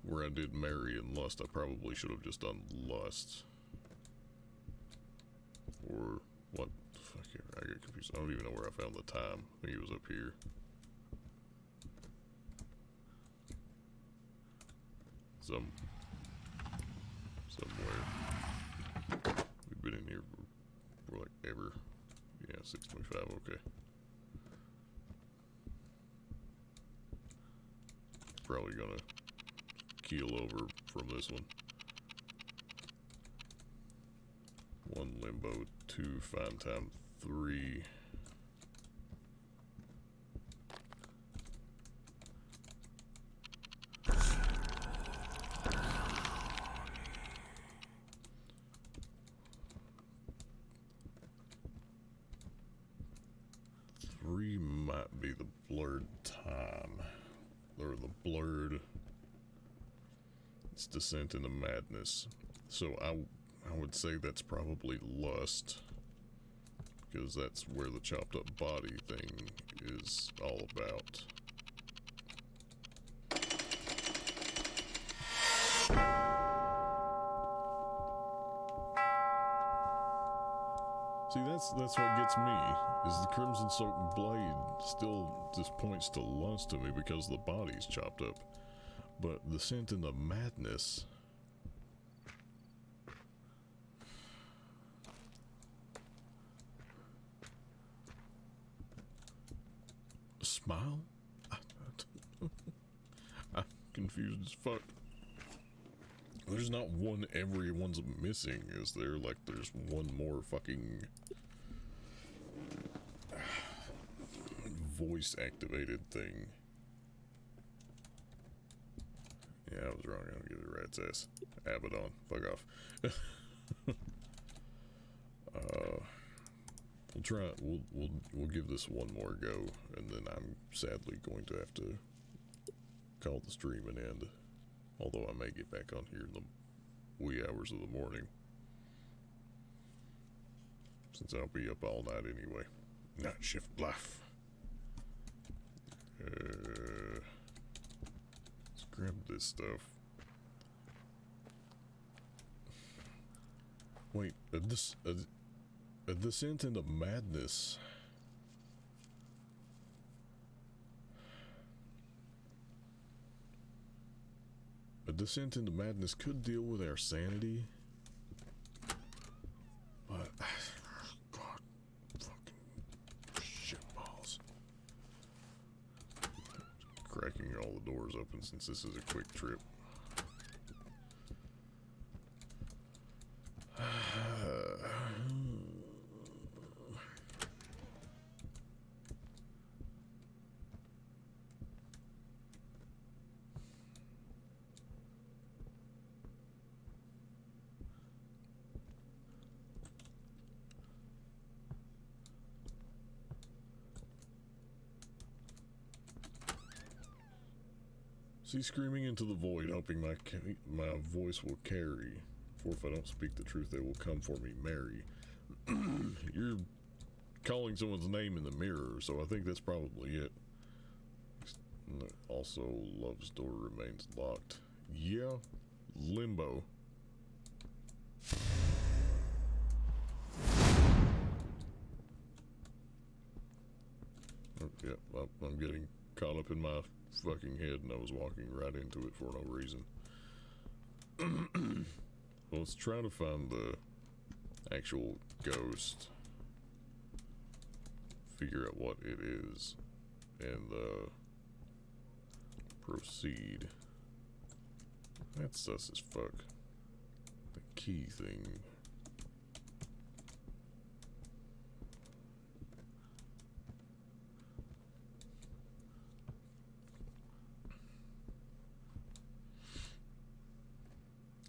Where I did Mary and Lust, I probably should have just done Lust. Or what? Fuck here, I get confused. I don't even know where I found the time. I think it was up here. Somewhere. We've been in here for like ever. Yeah, 625, okay. Probably gonna keel over from this one. 1 limbo, 2 find time, 3. Might be the blurred time, or the blurred. It's descent into madness. So I would say that's probably Lust, because that's where the chopped up body thing is all about. See, that's what gets me, is the Crimson Soaked Blade still just points to lust to me because the body's chopped up. But the scent and the madness... Smile? I'm confused as fuck. There's not one everyone's missing, is there? Like, there's one more fucking voice-activated thing. Yeah, I was wrong. I don't give it a rat's ass. Abaddon. Fuck off. We'll try. We'll give this one more go, and then I'm sadly going to have to call the stream an end. Although I may get back on here in the wee hours of the morning, since I'll be up all night anyway. Night shift life. Let's grab this stuff. Wait, a descent into madness. A descent into madness could deal with our sanity, but God, fucking shitballs. Cracking all the doors open since this is a quick trip. See, screaming into the void, hoping my voice will carry. For if I don't speak the truth, they will come for me, Mary. You're calling someone's name in the mirror, so I think that's probably it. Also, love's door remains locked. Yeah, limbo. Oh, yeah, I'm getting caught up in my fucking head, and I was walking right into it for no reason. Well, let's try to find the actual ghost, figure out what it is, and proceed. That's sus as fuck. The key thing.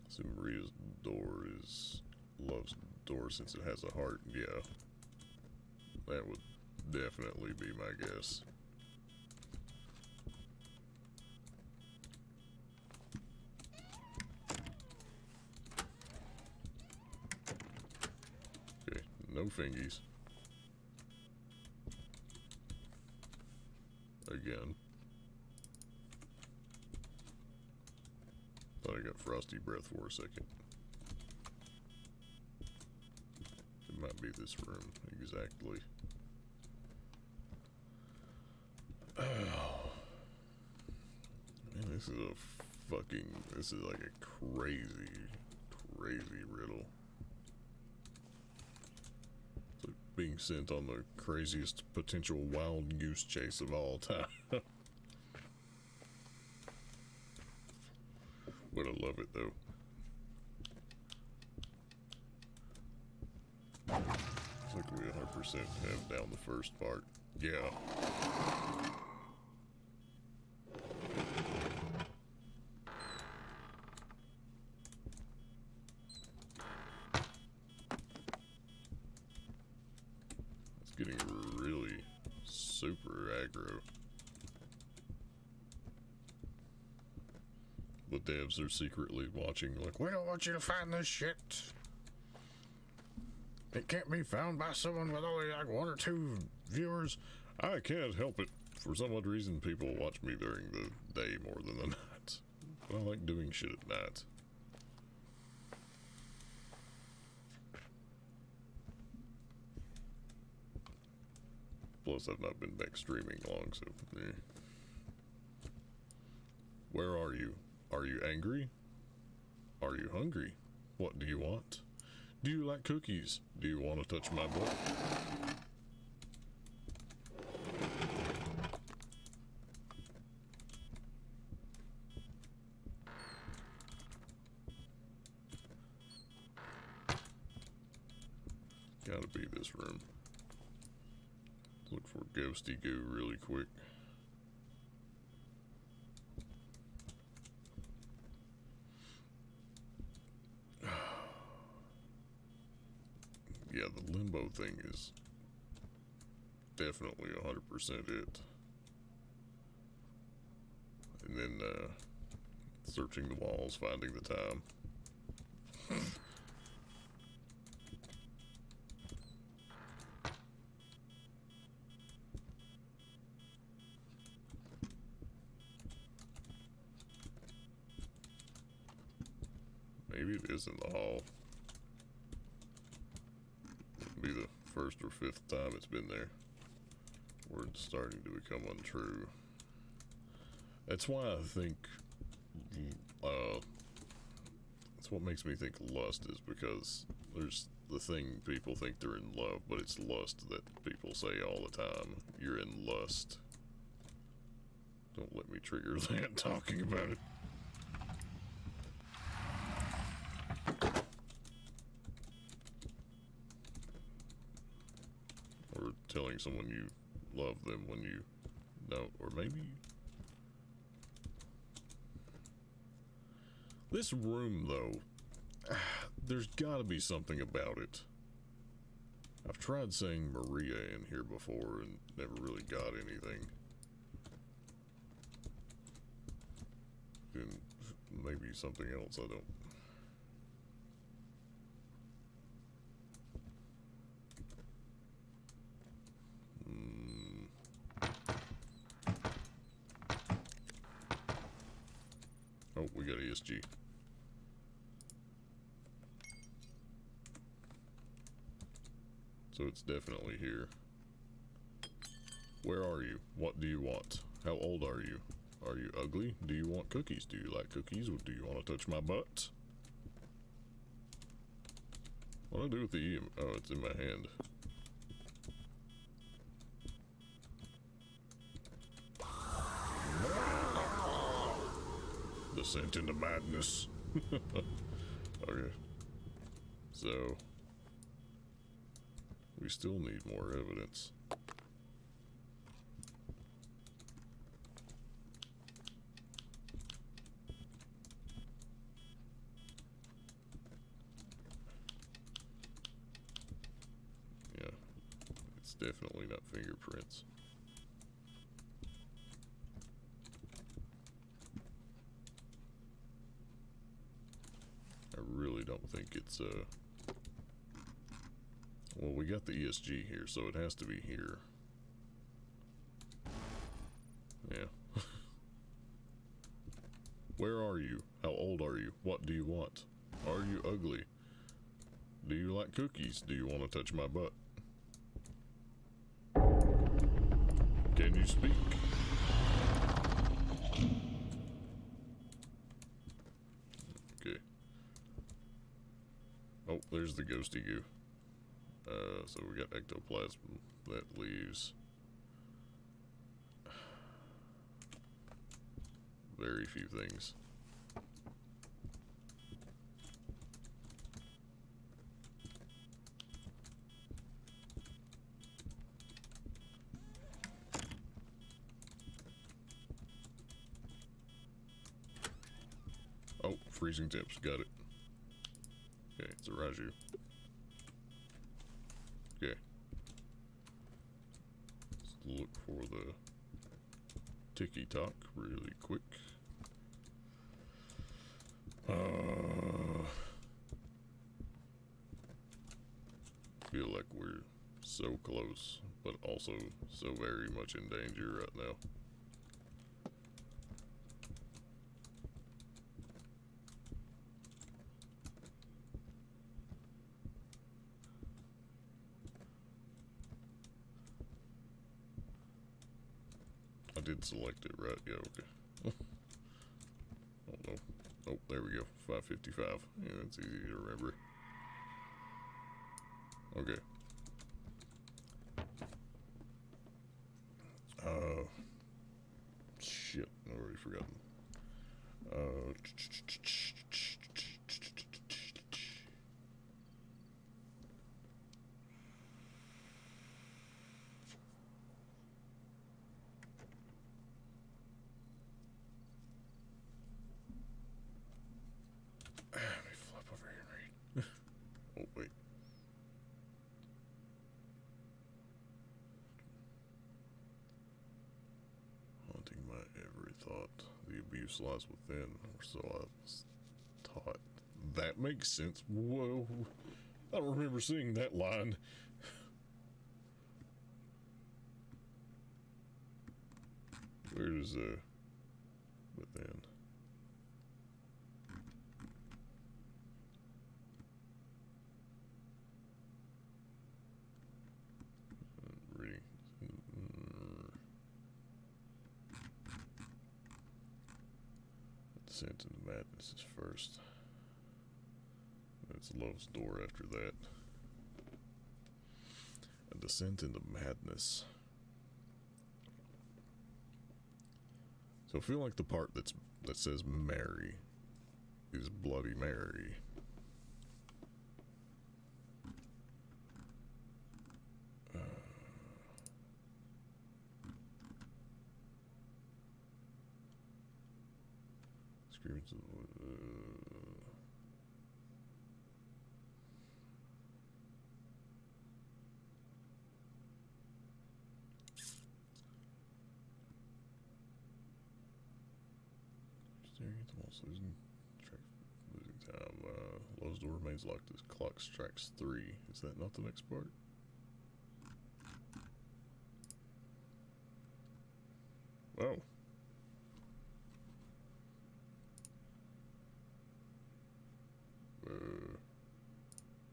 So Maria's door loves door since it has a heart. Yeah. That would definitely be my guess. Okay, no fingies. Again. Thought I got frosty breath for a second. It might be this room, exactly. Oh. Man, this is like a crazy riddle. It's like being sent on the craziest potential wild goose chase of all time. But I love it though. Looks like we 100% have down the first part. Yeah. It's getting really super aggro. The devs are secretly watching, like, we don't want you to find this shit. It can't be found by someone with only like 1 or 2 viewers. I can't help it. For some odd reason, people watch me during the day more than the night. I like doing shit at night. Plus, I've not been back streaming long, so eh. Where are you? Are you angry? Are you hungry? What do you want? Do you like cookies? Do you want to touch my butt? Gotta be this room. Look for ghosty goo really quick. Yeah, the limbo thing is definitely 100% it. And then, searching the walls, finding the time. Maybe it is in the hall. It'll be the 1st or 5th time it's been there. Words starting to become untrue. That's why I think, that's what makes me think lust is because there's the thing people think they're in love, but it's lust that people say all the time. You're in lust. Don't let me trigger that talking about it. Or telling someone you love them when you don't, or maybe this room though, there's gotta be something about it. I've tried saying Maria in here before and never really got anything. And maybe something else I don't. Oh, we got ESG. So it's definitely here. Where are you? What do you want? How old are you? Are you ugly? Do you want cookies? Do you like cookies? Or do you want to touch my butt? What do I do with the EM? Oh, it's in my hand. Descent into madness. Okay. So, we still need more evidence. Yeah, it's definitely not fingerprints. I really don't think it's, well, we got the ESG here, so it has to be here. Yeah. Where are you? How old are you? What do you want? Are you ugly? Do you like cookies? Do you want to touch my butt? Can you speak? Okay. Oh, there's the ghosty goo. So we got ectoplasm that leaves very few things. Oh, freezing temps, got it. Okay, it's a Raju. Okay. Let's look for the ticky-tock really quick. Feel like we're so close, but also so very much in danger right now. I did select it, right? Yeah, okay. Oh no. Oh, there we go. 555. Yeah, that's easy to remember. Okay. Shit. I've already forgotten. Let me flip over here and read. Oh, wait. Haunting my every thought. The abuse lies within, or so I was taught. That makes sense. Whoa. I don't remember seeing that line. Where does within? Reading. Descent into madness is first. It's love's door after that. A descent into madness. So I feel like the part that says Mary is Bloody Mary. Screams of staring at the walls, losing time. Lowe's door remains locked as clock strikes 3. Is that not the next part? Oh.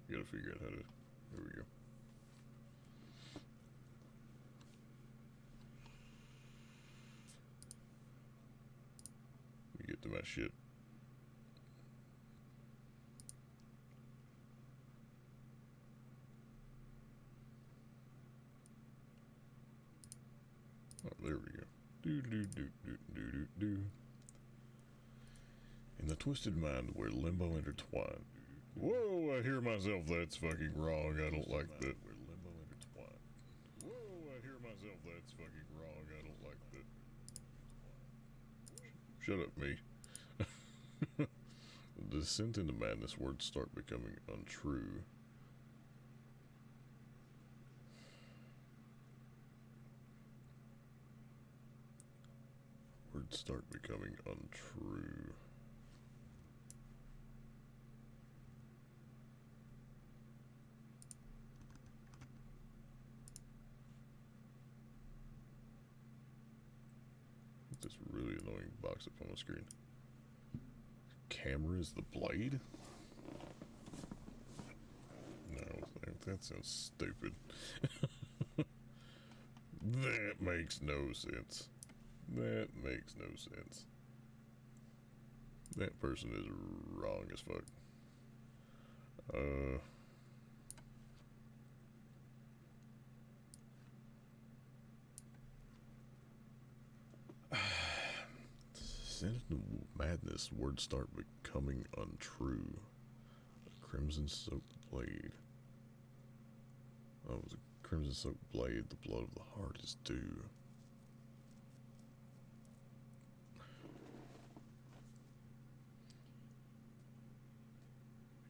Gotta figure out how to. There we go. Let me get to my shit. Oh, there we go. Do do do do do do do. In the twisted mind where limbo intertwined. Whoa, I hear myself. That's fucking wrong. I don't like that. Where limbo intertwined. Whoa, I hear myself. That's fucking wrong. I don't like that. Shut up, me. The descent into madness, words start becoming untrue. Words start becoming untrue. This really annoying box up on the screen. Camera is the blade? No, that sounds stupid. That makes no sense. That makes no sense. That person is wrong as fuck. Sent into madness, words start becoming untrue. A crimson soaked blade. Oh, it was a crimson soaked blade. The blood of the heart is due.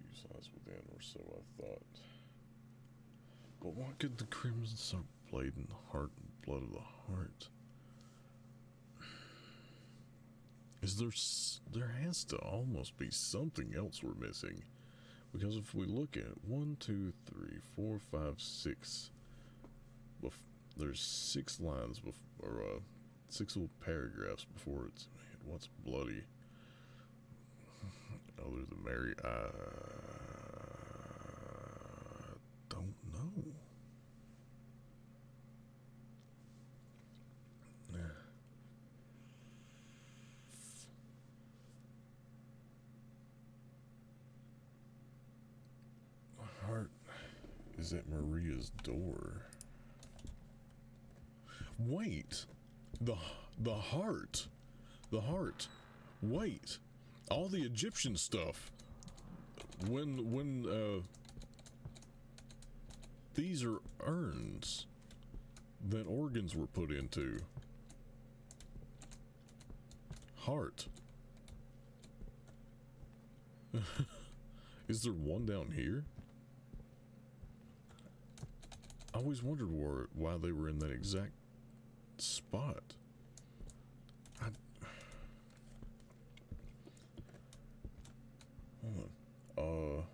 Few sides within, or so I thought. But what could the crimson soaked blade in the heart and blood of the heart? There has to almost be something else we're missing, because if we look at 1, 2, 3, 4, 5, 6, there's 6 lines or 6 little paragraphs before it's what's bloody. Oh, there's a Mary. Don't know. Heart is at Maria's door. Wait, the heart, Wait, all the Egyptian stuff. When these are urns that organs were put into. Heart. Is there one down here? I always wondered why they were in that exact spot. Hold on.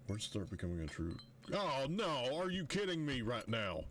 Words start becoming untrue. Oh no, are you kidding me right now?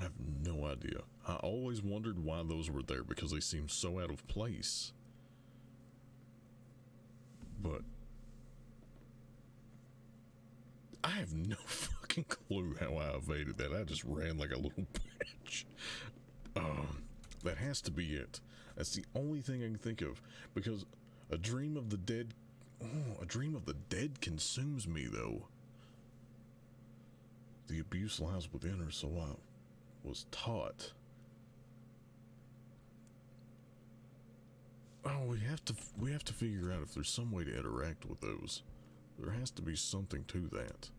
I have no idea. I always wondered why those were there because they seem so out of place. But I have no fucking clue how I evaded that. I just ran like a little bitch. That has to be it. That's the only thing I can think of, because a dream of the dead. Oh, a dream of the dead consumes me, though. The abuse lies within her, so I was taught. Oh, we have to figure out if there's some way to interact with those. There has to be something to that,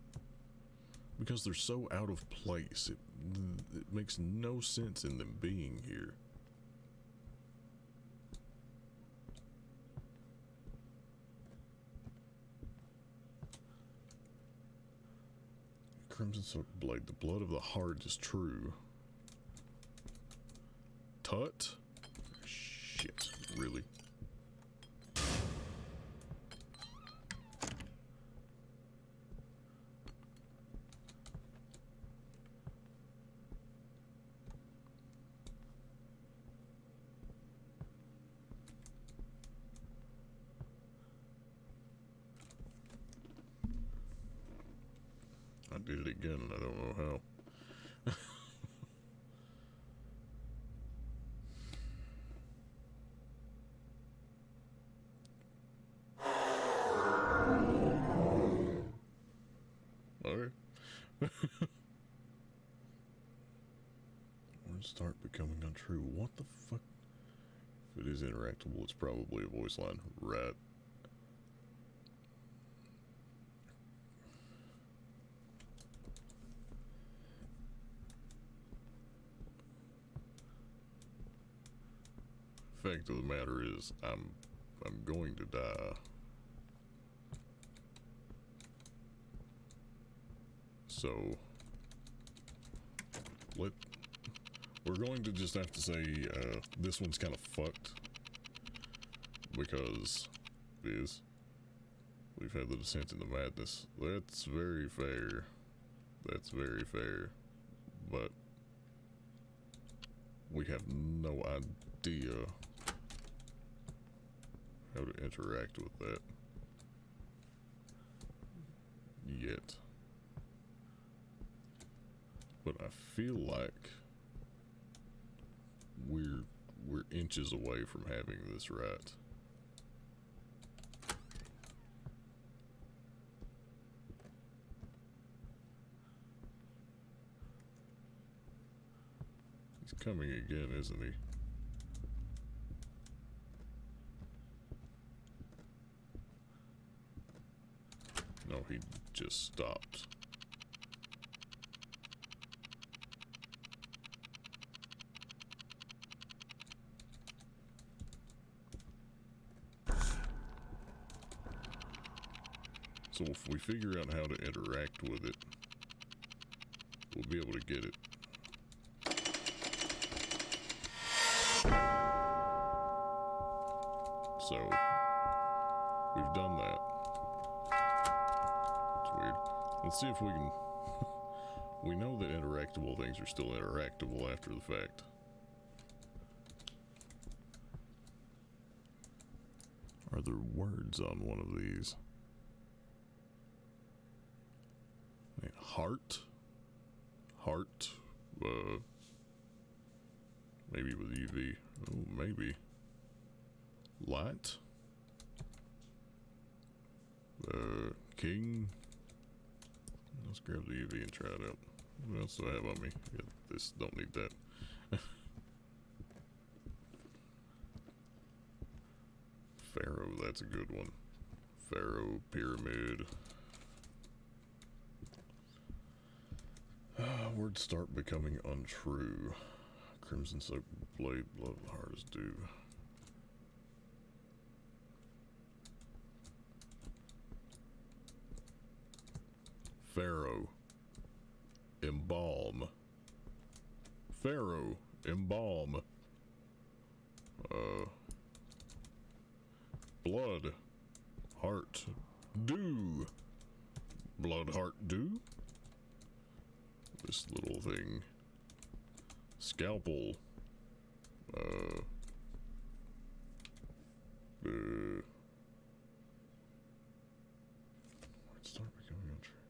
because they're so out of place. It makes no sense in them being here. Crimson soaked blade. The blood of the heart is true. Tut? Shit, really? I did it again, and I don't know how. Words start becoming untrue. What the fuck? If it is interactable, it's probably a voice line. Right. Fact of the matter is, I'm going to die. So we're going to just have to say this one's kind of fucked because we've had the descent into madness. That's very fair. That's very fair. But we have no idea how to interact with that yet. But I feel like we're inches away from having this right. He's coming again, isn't he? No, he just stopped. So if we figure out how to interact with it, we'll be able to get it. So we've done that. It's weird. Let's see if we can... We know that interactable things are still interactable after the fact. Are there words on one of these? Heart, maybe with UV. Oh, maybe. Light. King. Let's grab the UV and try it out. What else do I have on me? Yeah, this, don't need that. Pharaoh, that's a good one. Pharaoh, pyramid. Words start becoming untrue. Crimson soap blade, blood of the heart is due. Pharaoh, embalm. Pharaoh, embalm. Blood, heart, dew. Blood, heart, dew. This little thing. Scalpel. Start becoming untrue.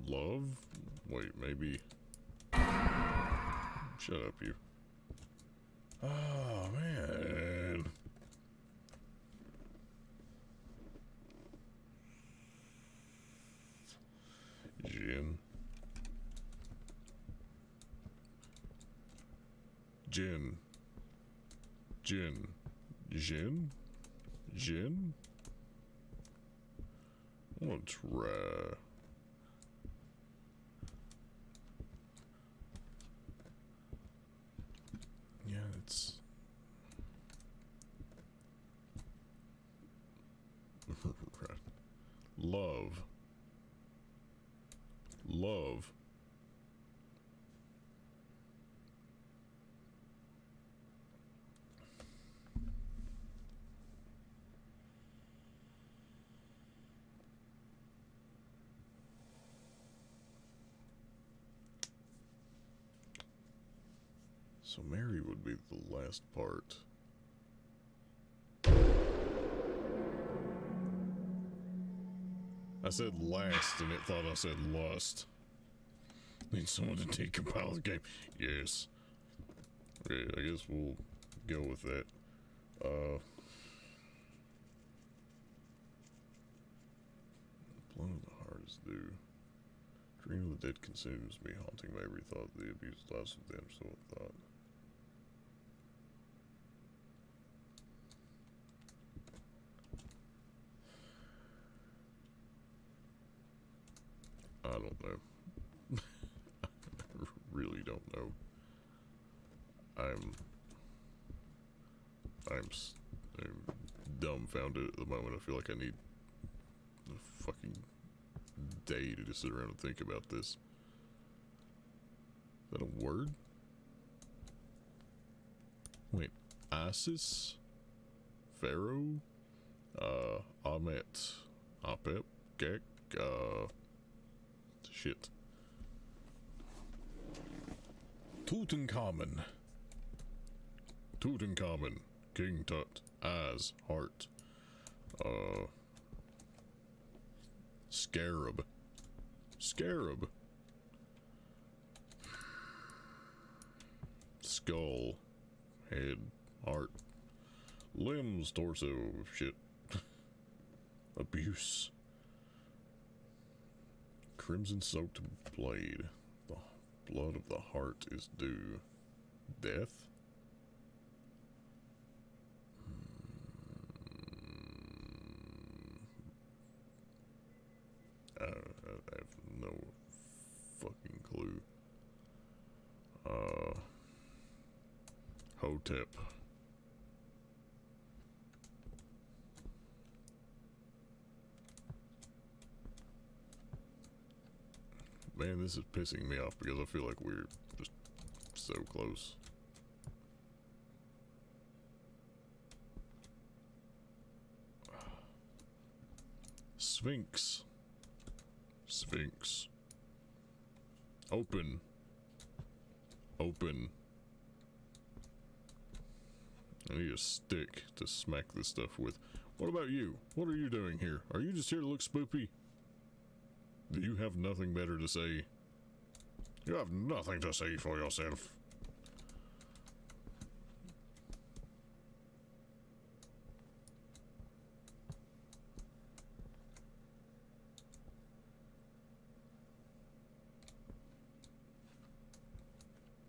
Love? Wait, maybe. Shut up, you. Oh, man. Jin. Jin. Jin. Jin? Jin? I want to try. Yeah, it's... right. Love. Love. So Mary would be the last part. I said last and it thought I said lust. Need someone to decompile the game. Yes. Okay, I guess we'll go with that. do. Dream of the dead consumes me, haunting my every thought. The abuse lasts with them, so thought. I don't know. I really don't know. I'm dumbfounded at the moment. I feel like I need a fucking day to just sit around and think about this. Is that a word? Wait, Isis? Pharaoh? Amet? Apep? Gek? Shit. Tutankhamun. Tutankhamun. King Tut. Eyes. Heart. Scarab. Scarab. Skull. Head. Heart. Limbs. Torso. Shit. Abuse. Crimson soaked blade. The blood of the heart is due. Death? I have no fucking clue. Hotep. Man, this is pissing me off because I feel like we're just so close. Sphinx. Sphinx. Open. Open. I need a stick to smack this stuff with. What about you? What are you doing here? Are you just here to look spoopy? Do you have nothing better to say? You have nothing to say for yourself.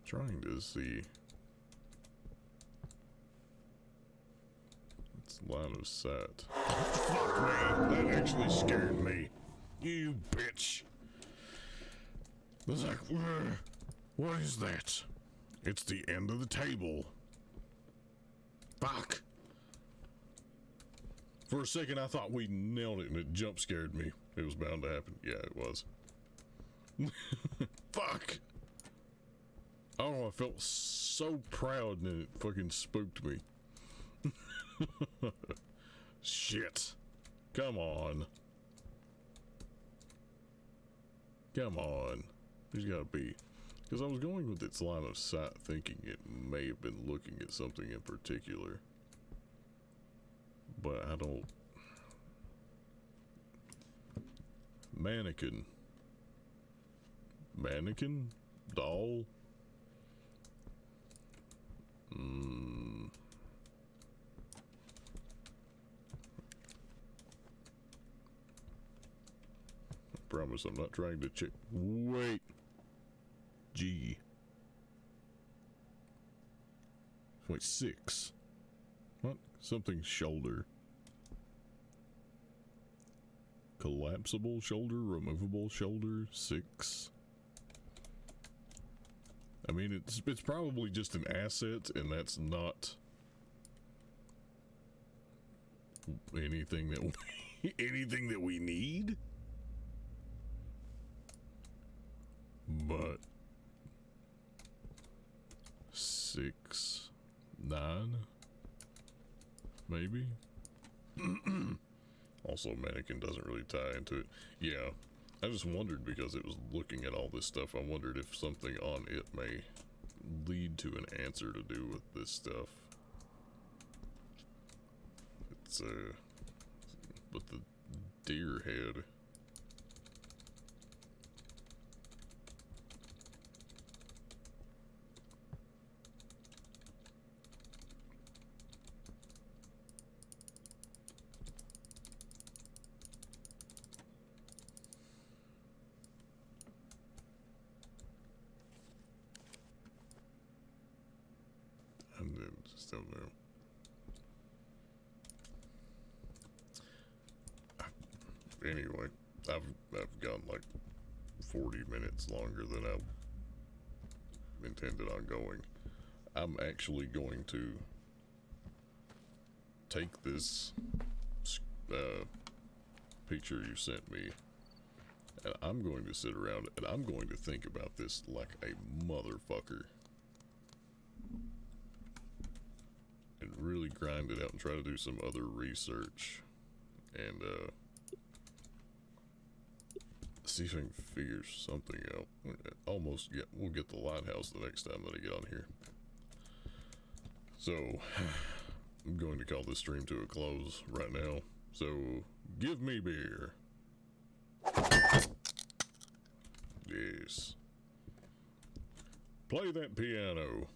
Trying to see. It's line of sight. Fuck me! That actually scared me. You bitch. I was like, what is that? It's the end of the table. Fuck. For a second, I thought we nailed it and it jump scared me. It was bound to happen. Yeah, it was. Fuck. Oh, I felt so proud and it fucking spooked me. Shit. Come on. Come on. There's gotta be. Because I was going with its line of sight thinking it may have been looking at something in particular. But I don't... Mannequin. Mannequin? Doll? I promise I'm not trying to check. Wait. G. Wait, 6. What? Something shoulder. Collapsible shoulder, removable shoulder, 6. I mean, it's probably just an asset, and that's not anything that anything that we need. But 6, 9, maybe. Also, mannequin doesn't really tie into it. Yeah. I just wondered because it was looking at all this stuff. I wondered if something on it may lead to an answer to do with this stuff. It's but the deer head. Just don't know. Anyway, I've gone like 40 minutes longer than I intended on going. I'm actually going to take this picture you sent me, and I'm going to sit around and I'm going to think about this like a motherfucker and really grind it out and try to do some other research and see if I can figure something out. We'll get the lighthouse the next time that I get on here. So I'm going to call this stream to a close right now. So give me beer. Yes. Play that piano.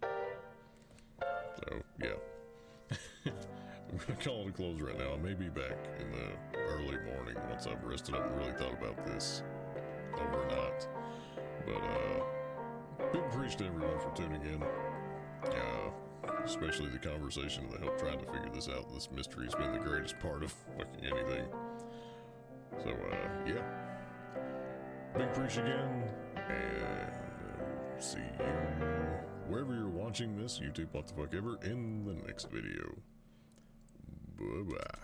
So yeah. I'm gonna call it a close right now. I may be back in the early morning once I've rested up and really thought about this overnight. But big appreciate to everyone for tuning in. Especially the conversation that helped trying to figure this out. This mystery has been the greatest part of fucking anything. So yeah. Big appreciate again, and see you wherever you're watching this YouTube what the fuck ever in the next video. Bye bye.